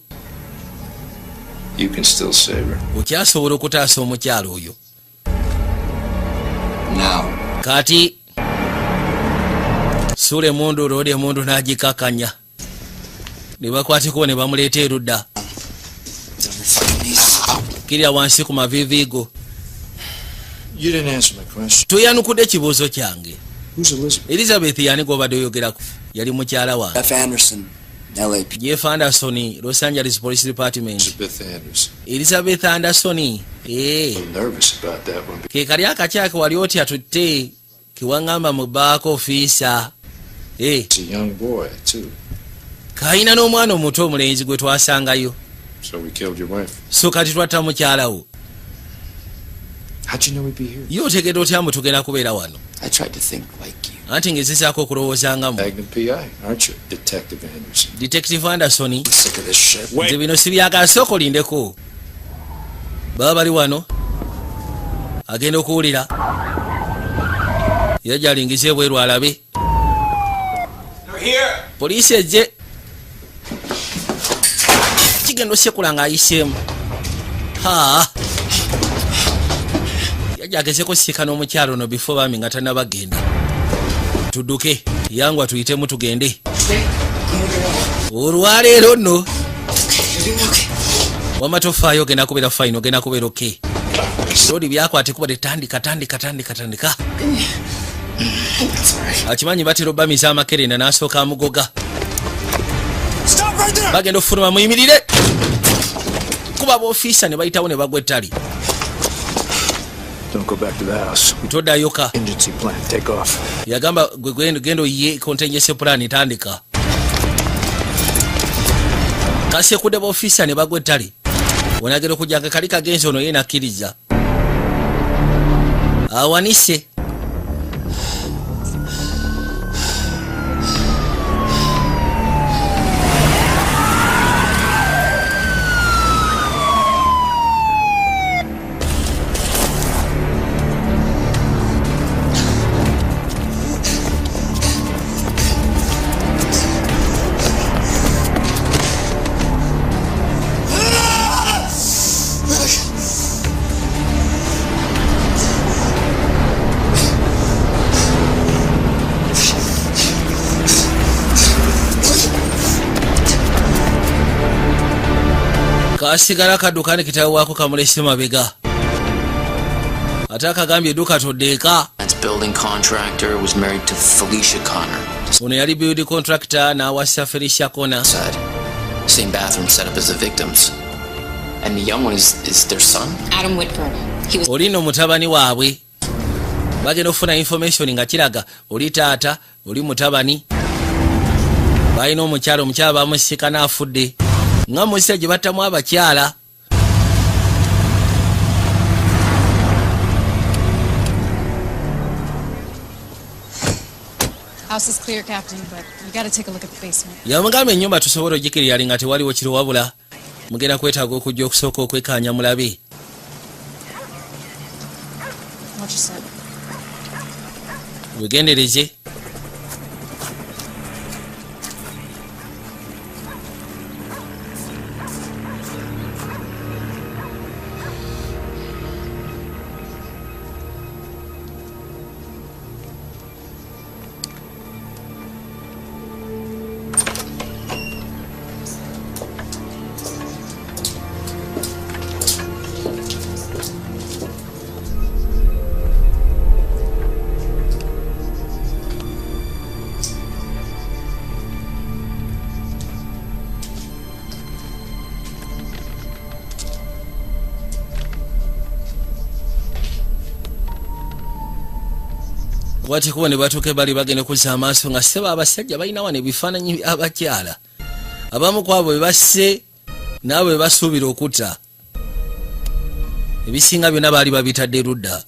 You can still save her. Okyasobola okutaasa omukyalo oyo. Now. Kati. Sule mundu rode mundu n'agikakanya. Ne bakwateko ne bamuleeta erudda. Kirya wansi ku maviiviigo. You didn't answer my question. Toyanukudde ekibuuzo kyange. Who's Elizabeth? Elizabeth yani gw'obadde oyogerako. Yali mukyala wange. F. Anderson, LAP. Jeff Anderson, Los Angeles Police Department. Elizabeth Anderson. Elizabeth Anderson. I'm nervous about that one. Ke kali akakyake wali oti atutte kiwaŋŋamba mu back officer. It's a young boy, too. Kayina n'omwana omuto omulenzi gwe twasangayo. So we killed your wife. So kati twatta mukyalawo. How'd you know we'd be here? Yo otegedde otya mbu tugenda kubeera wano? I tried to think like you. Anti ngezesaako okulowoozangamu. Magnum PI, aren't you? Detective Anderson. Detective Anderson. I'm sick of this shit. Nze bino sibyagala sooka olindeko. Baba bali wano. Agenda okuwulira. yajalingize bweru alabe. Poliisi ejje kigendo sekulanga ayisemu. Yajagezeko sika n'omukyalo no before bami nga tannabagenda. Tudduke yangwa tuyitemu tugende. Olwaleero nno wamatofaayo genda kubeera fine, ogenda kubeera okay. Sodi byakwate kuba tandika. Akimanyi batero bamiza amakerenda n'asooka amugoga. Bagenda ofuluma muyimirire. Kuba b'ofiisa ne bayitawo ne bagwa ettali. Don't go back to the house. Toddayoka. Contingency plan. Take off. Yagamba gendo ye contingency plan tandika. Kasi kude b'ofiisa ne bagwa ettali. Wonagera okujjanga kali kagenzi ono ye nakkiriza. Awanise. Kasigala kadukani kitabu wako kamulesi mabega. Ataka gambye duka todeka. That building contractor was married to Felicia Connor. Ono yali building contractor na wasa Felicia Connor. Same bathroom setup as the victims. And the young one is their son? Adam Whitford. He was... Olino mutabani waabwe. Bagenda ofuna information nga kiraga oli taata, oli mutabani. Balina omukyalo bamusika n'afudde. Nga musika gye battamu abakyala. House is clear, Captain, but you gotta take a look at the basement. Yamugamba ennyumba tusobola ogikirira nga tewaliwo kiri wabula. Mugenda kwetaaga okujja okusooka okwekaanya mulabe. What you said. Wegendereze. Wati kuwa ne batuke bali bagene kuzza amaaso nga seba abasajja balina wane ebifaananyi abakyala. Abamu kwabo bebasse naabwe basuubira okutta. Ebisinga byonna baali babitadde ludda.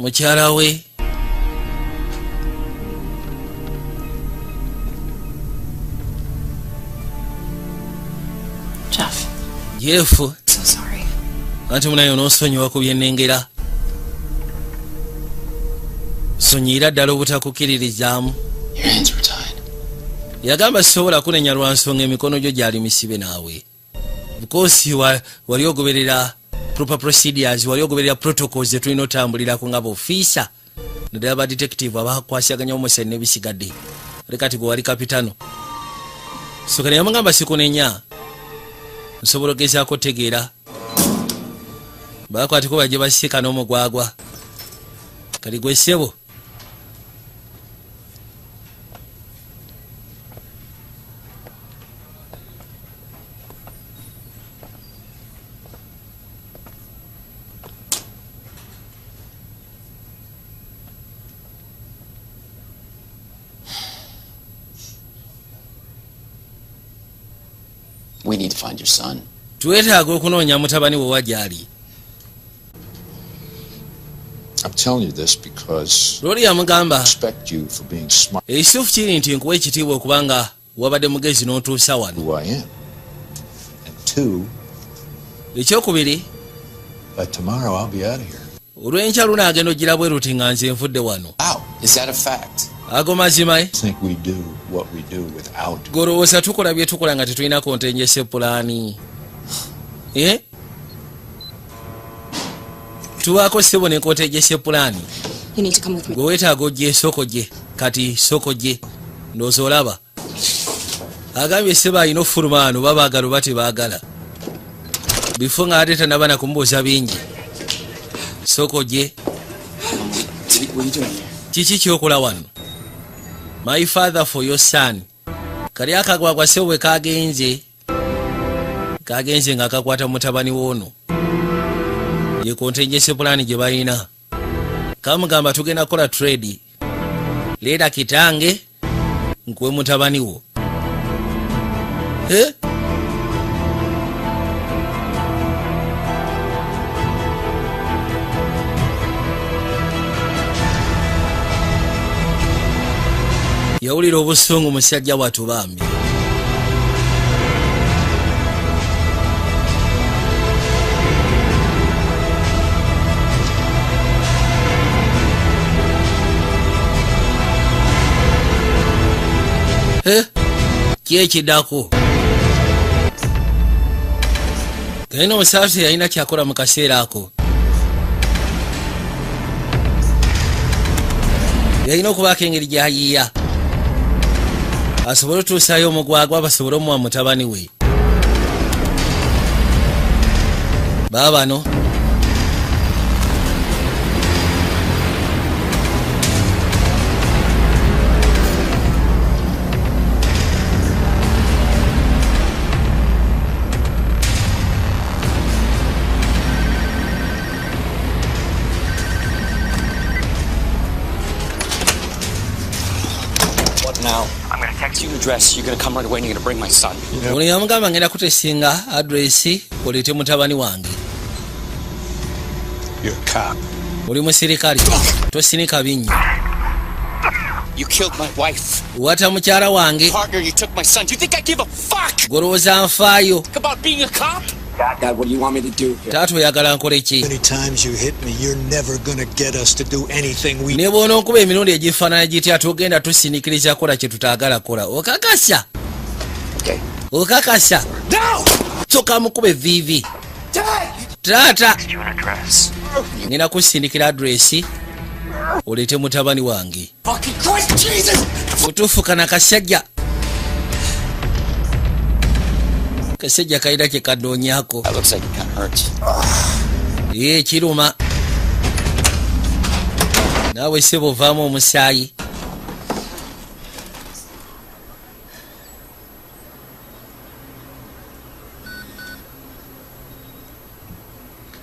Mukyala we Jeff. Jeff. So sorry. Anti munayo n'osonyiwa ku byennengera. Sonyiira ddala obutakukiririzaamu. Your hands were tied. Yagamba sisobola kunenya lwa nsonga emikono gyo gyali misibe naawe. Because wali ogoberera proper procedures, wali ogoberera protocols tulina otambulirako nga b'ofiisa. Naddala ba detective abakwasaganya omusene n'ebisigadde. Kati gwe wali kapitano. So kane yamugamba sikunenya. Nsobola ogezaako tegeera. Bakwatiko bajje basika n'omugwagwa. Kati gwe ssebo. We need to find your son. Tuwetaaga okunoonya mutabani we wajali. I'm telling you this because lori yamugamba respect you for being smart. ekituufu kiri nti nkuwa ekitiibwa okubanga wabadde mugezi n'otuusa wano. Who I am. And two, ekyokubiri by tomorrow I'll be out of here. olw'enkya lunaagenda ogira bwe ruti nga nze nvudde wano. Wow, is that a fact? ago mazima I think we do what we do without. golowooza tukola bye tukola nga tetulina kontenjese pulaani. tubaako ssebo ne kontenjese pulaani. You need to come with me. gwe weetaaga ojje esoko gye kati soko gye ndooza olaba agambye ssebo alina ofuluma ano babaagala oba tebaagala bifo nga ate tanaba nakumubuuza bingi. soko gye kiki kyokola wano? My father for your son. Kali akagwagwa ssebo bwe kagenze nga kakwata mutabani woono ye kontenjese pulaani gye balina. kamugamba tugenda kukola trade leeta kitange nkuwe mutabani wo. yawulira obusungu musajja watubambi. kyekiddako galina omusaafi yalina kyakola mu kaseera ako. yalina okubaako engeri gyayiiya asobole otuusaayo omugwagwa basobole omuwa mutabani we. baabano Address. You're gonna come right away and you're gonna bring my son. ono yamugamba ngenda kutesinga adresi oleete mutabani wange. You're a cop. oli musirikale tosinika binnya. You killed my wife. wata mukyala wange. Partner, you took my son. Do you think I give a fuck? golowooza nfaayo. About being a cop? Dad, what do you want me to do here? taata oyagala nkole ki? Many times you hit me, you're never gonna get us to do anything we. ne bw'ona okuba emirundi egifaanana gitya tugenda tusinikiriza kola kye tutaagala kola. okakasa okakasa soka mukube viivi. taata ngenda kusindikira adresi oleete mutabani wange. otufukana kasajja kasajja kalina kye kadoonyako. kiruma naawe ssebo ovaamu omusaayi.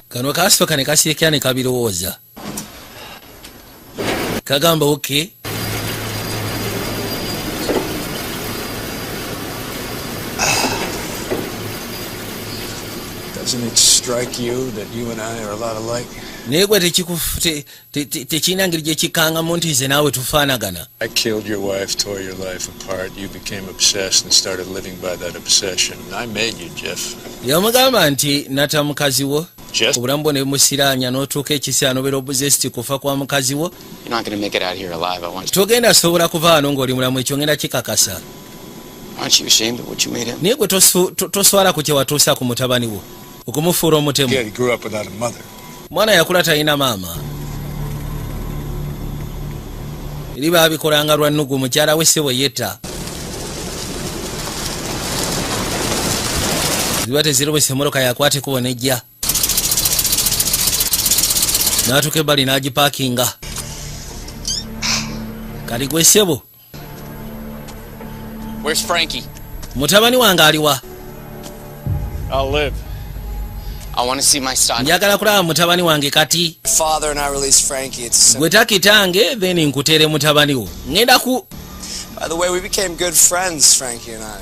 kano kasooka ne kasirekera ne kabirowooza kagamba oke Doesn't it strike you that you and I are a lot alike? naye gwe tekirina ngeri gye kikangamu nti nze naawe tufaanagana. I killed your wife, tore your life apart. You became obsessed and started living by that obsession. I made you, Jeff. yamugamba nti nata mukazi wo Just obulamu bwo ne bumusiraanya n'otuuka ekiseera n'obeera obuzesiti kufa kwa mukazi wo. You're not gonna make it out here alive. I want you. togenda sobola kuva wano ng'oli mulamu. ekyo ngenda kikakasa. Aren't you ashamed of what you made him? naye gwe toswala ku kye watuusa ku mutabani wo okumufuula omutemu. he grew up without a mother. mwana yakula talina maama. eri baabikolanga lwa nnugu mukyala we ssebo yetta. ziba tezirobesa emmotoka yakwata ekubo nejja n'atuuka ebbali n'agipaakinga. kali gwe ssebo Where's Frankie? mutabani wange aliwa? I'll live. I want to see my son. njagala kulaba mutabani wange kati. Father and I released Frankie. It's gwe takitange then nkuteere mutabani wo. ngenda ku. By the way, we became good friends, Frankie and I.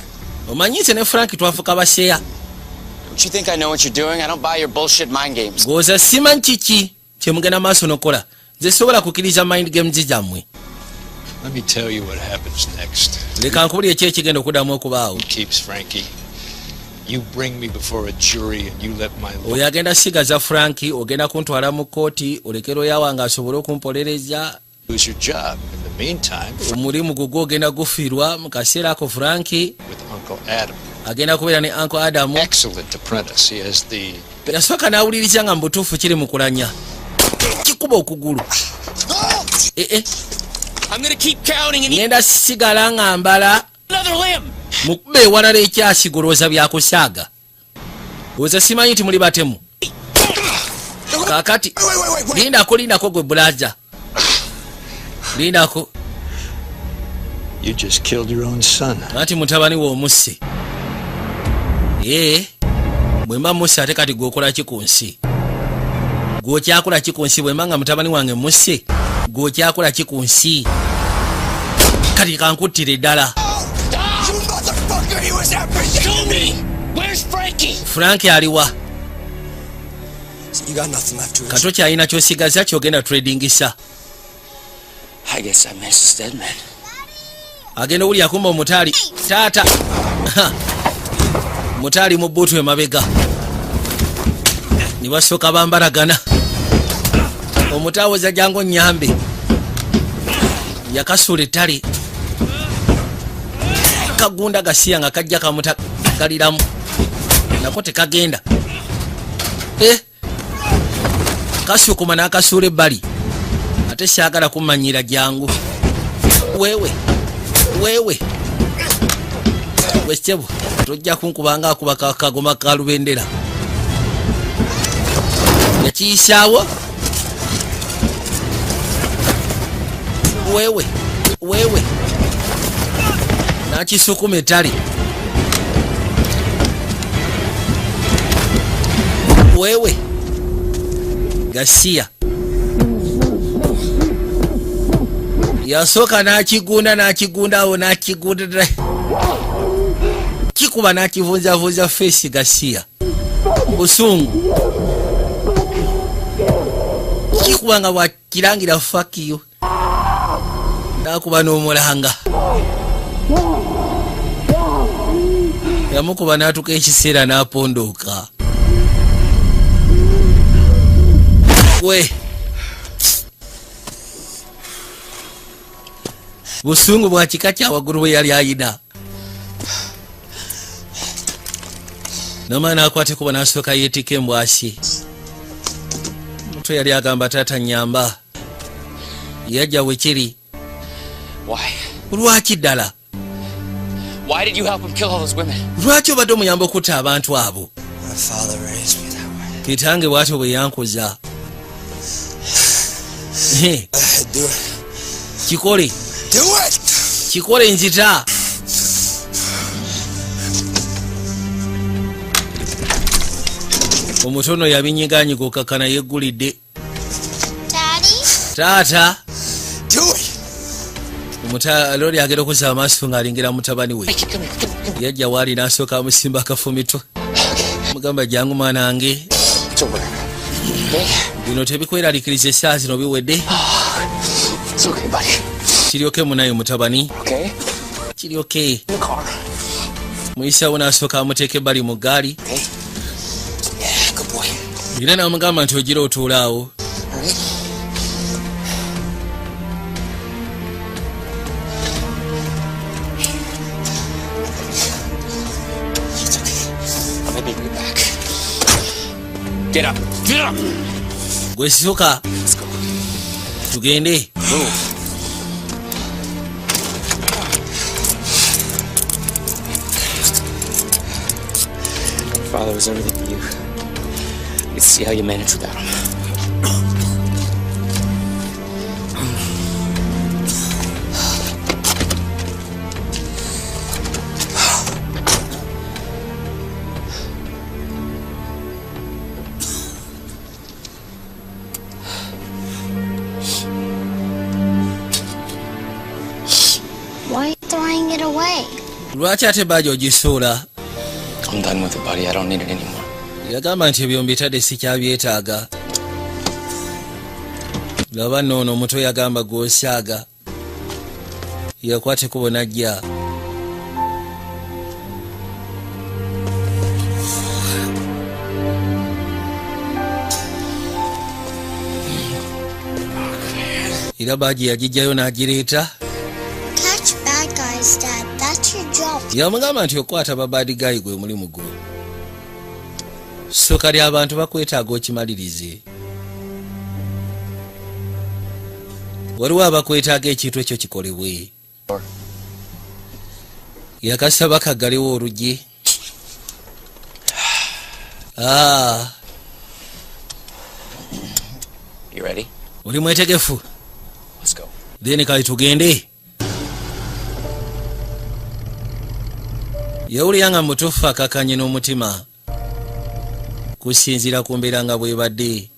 omanyi nze ne Frankie twafuka baseya. Don't you think I know what you're doing? I don't buy your bullshit mind games. gooza simanyi kiki kye mugenda maaso n'okola nze sobola kukkiriza mind games jammwe. Let me tell you what happens next. Leka nkubulire ki ekigenda okuddamu okubaawo. Keeps Frankie. You bring me before a jury and you let my oyo agenda sigaza Frankie, ogenda kuntwala mu kooti olekero yawange asobole okumpolereza. Lose your job. In the meantime, omulimu gugwo ogenda gufiirwa mu kaseera ako Frankie with Uncle Adam. agenda kubeera ne Uncle Adam. Excellent apprentice. He has the yasooka n'awuliriza nga mu butuufu kiri mu kulanya kikuba okugulu. I'm gonna keep counting and ngenda sigala nga mbala another limb. mukube ewalala ekyasigolooza byakusaaga. oza simanyi nti muli batemu. Kakati lindako gwe bulaza. Lindako. You just killed your own son. Ati mutabani wo omusse. Bwemba musse ate kati gwokola ki ku nsi? Gwokyakola ki ku nsi bwemba nga mutabani wange musse? Gwokyakola ki ku nsi? Kati kankuttire ddala. You motherfucker, he was after you. Me. Where's Frankie? Frankie aliwa. So you got nothing left to Kato kyalina kyosigaza kyogenda tradingisa. I guess I missed dead man. Agenda uli akumba omutali. Taata. Mutali mu bbuutu emabega. Nibasooka bambalagana. Omutawoza jango nyambe. Yakasula ettale. Kagunda gasiya nga kajja kamutakaliramu. Nako tekagenda. Kasukuma n'akasuula ebbali. Ate saagala kumanyira jangu. Wewe. Westebo tojja kunkubanga akuba kagoma ka lubendera. Yakiyisaawo. Wewe. Nakisukuma ettale. Wewe. Gasiya. Yasooka n'akigunda kikuba n'akivunjavunja face Gasiya. Busungu. Kikuba nga bwakirangira fuck you. Nakuba n'omulanga. Yamukuba n'atuka ekiseera n'apondooka. Busungu bwa kika kya waggulu bwe yali ayina. N'amaana akwate kuba n'asooka yeetika embwasi. Omuntu yali agamba taata nyamba. Yajja wekiri. Why? Lwaki ddala? Why did you help him kill all those women? Lwaki obadde omuyamba okutta abantu abo? My father raised me that way. Kitange bw'atyo bwe yankuza. Do it. Kikole. Do it! Kikole nzita. Omutono yabinyiganyiga okakana yeggulidde. Daddy? Taata. Do it! Lori agenda okuzza amaaso ng'alingira mutabani we. Yajja waali n'asooka amusimba akafumito. Mugamba jangu mwanange. Bino tebikweraliikiriza essaawa zino biwedde. Kiryoke munayo mutabani. Kiryoke. Muyisawo n'asooka amuteeka ebbali mu ggaali. Era n'amugamba nti ogira otuulaawo. Get up. Gwe sisuka. Tugende. Father was everything to you. Let's see how you manage without him. Why are you throwing it away? Lwaki ate baaja ogisuula? I'm done with it, buddy. I don't need it anymore. Yagamba nti ebyo mbitadde sikyabyetaaga. laba noono omuto yagamba gw'osaaga yakwate kubona jja era baagi yagijjayo n'agireeta Catch bad guys, Dad. That's your job. yamugamba nti okwata babaadigayi gwe mulimu gwo so kali abantu bakwetaaga okimalirize waliwo abakwetaaga ekintu ekyo kikolebwe yakasaba kaggalewo oluggi You ready? oli mwetegefu Let's go. then kali tugende yawulira nga mutuufu akakanye n'omutima kusinziira ku mbeera nga bwebadde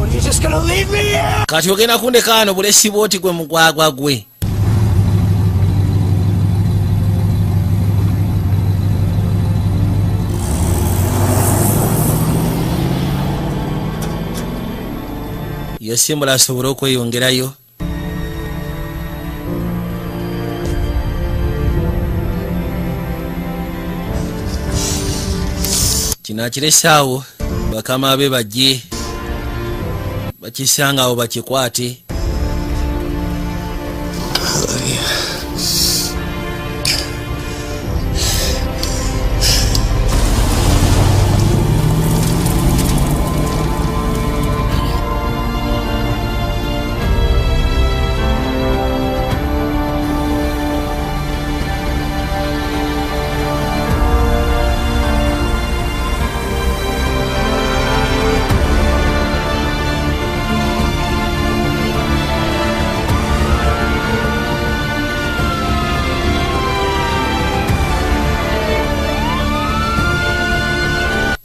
You're just gonna leave me here? kati ogenda kundeka wano bulesi bwoti gwe mugwagwa gwe yasimbula asobole okweyongerayo kino akirese bakama be bajje bakisanga awo bakikwate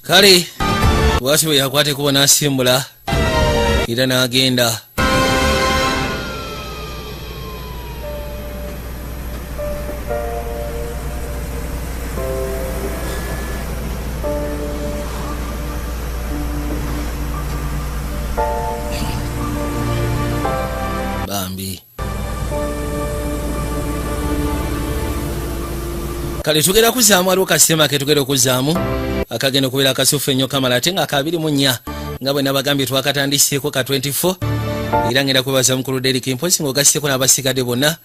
kale bwati bwe yakwate kuba n'asimbula era n'agenda bambi kale tugenda kuzaamu waliwo kasema ke tugenda okuzaamu akagenda okubeera akasufu ennyo kamala ate nga ka24 nga bwe nabagambye twakatandiseeko ka 24 era ngenda kwebaza mukulu Derek mpozi ng'ogasseko n'abasigadde bonna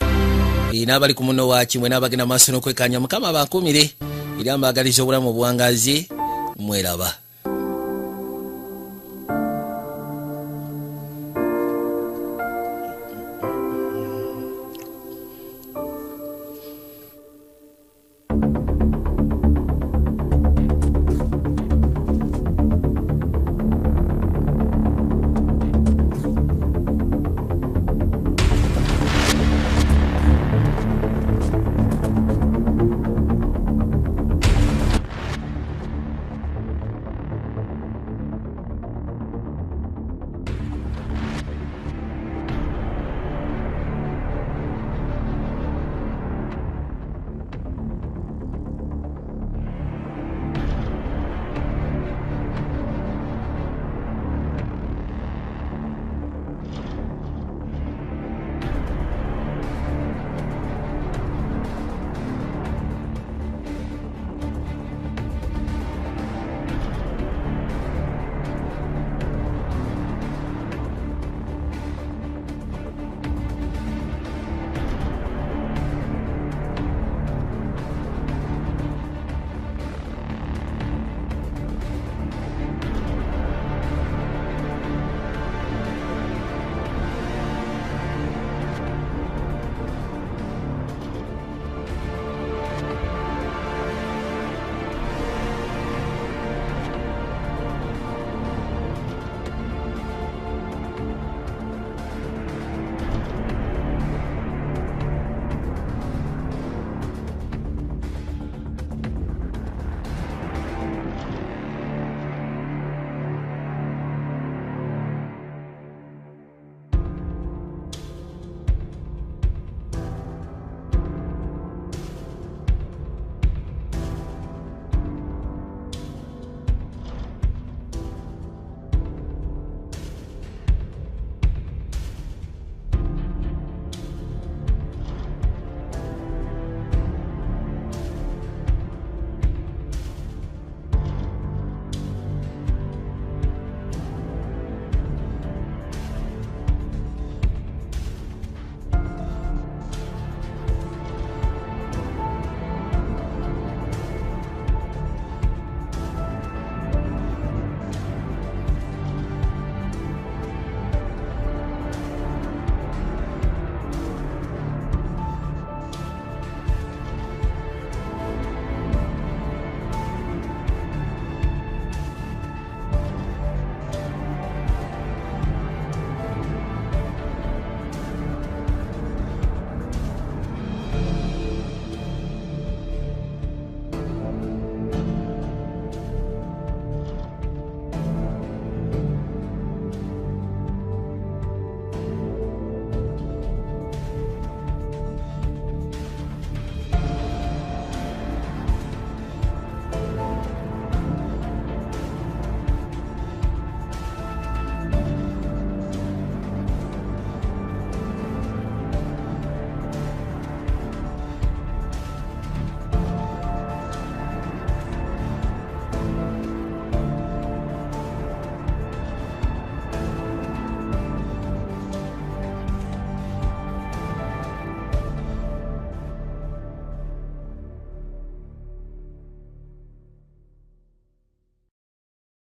n'abali ku muno waakimwe n'abagenda maaso n'okwekanya mukama bakumire era mbaagaliza obulamu obuwangazi mweraba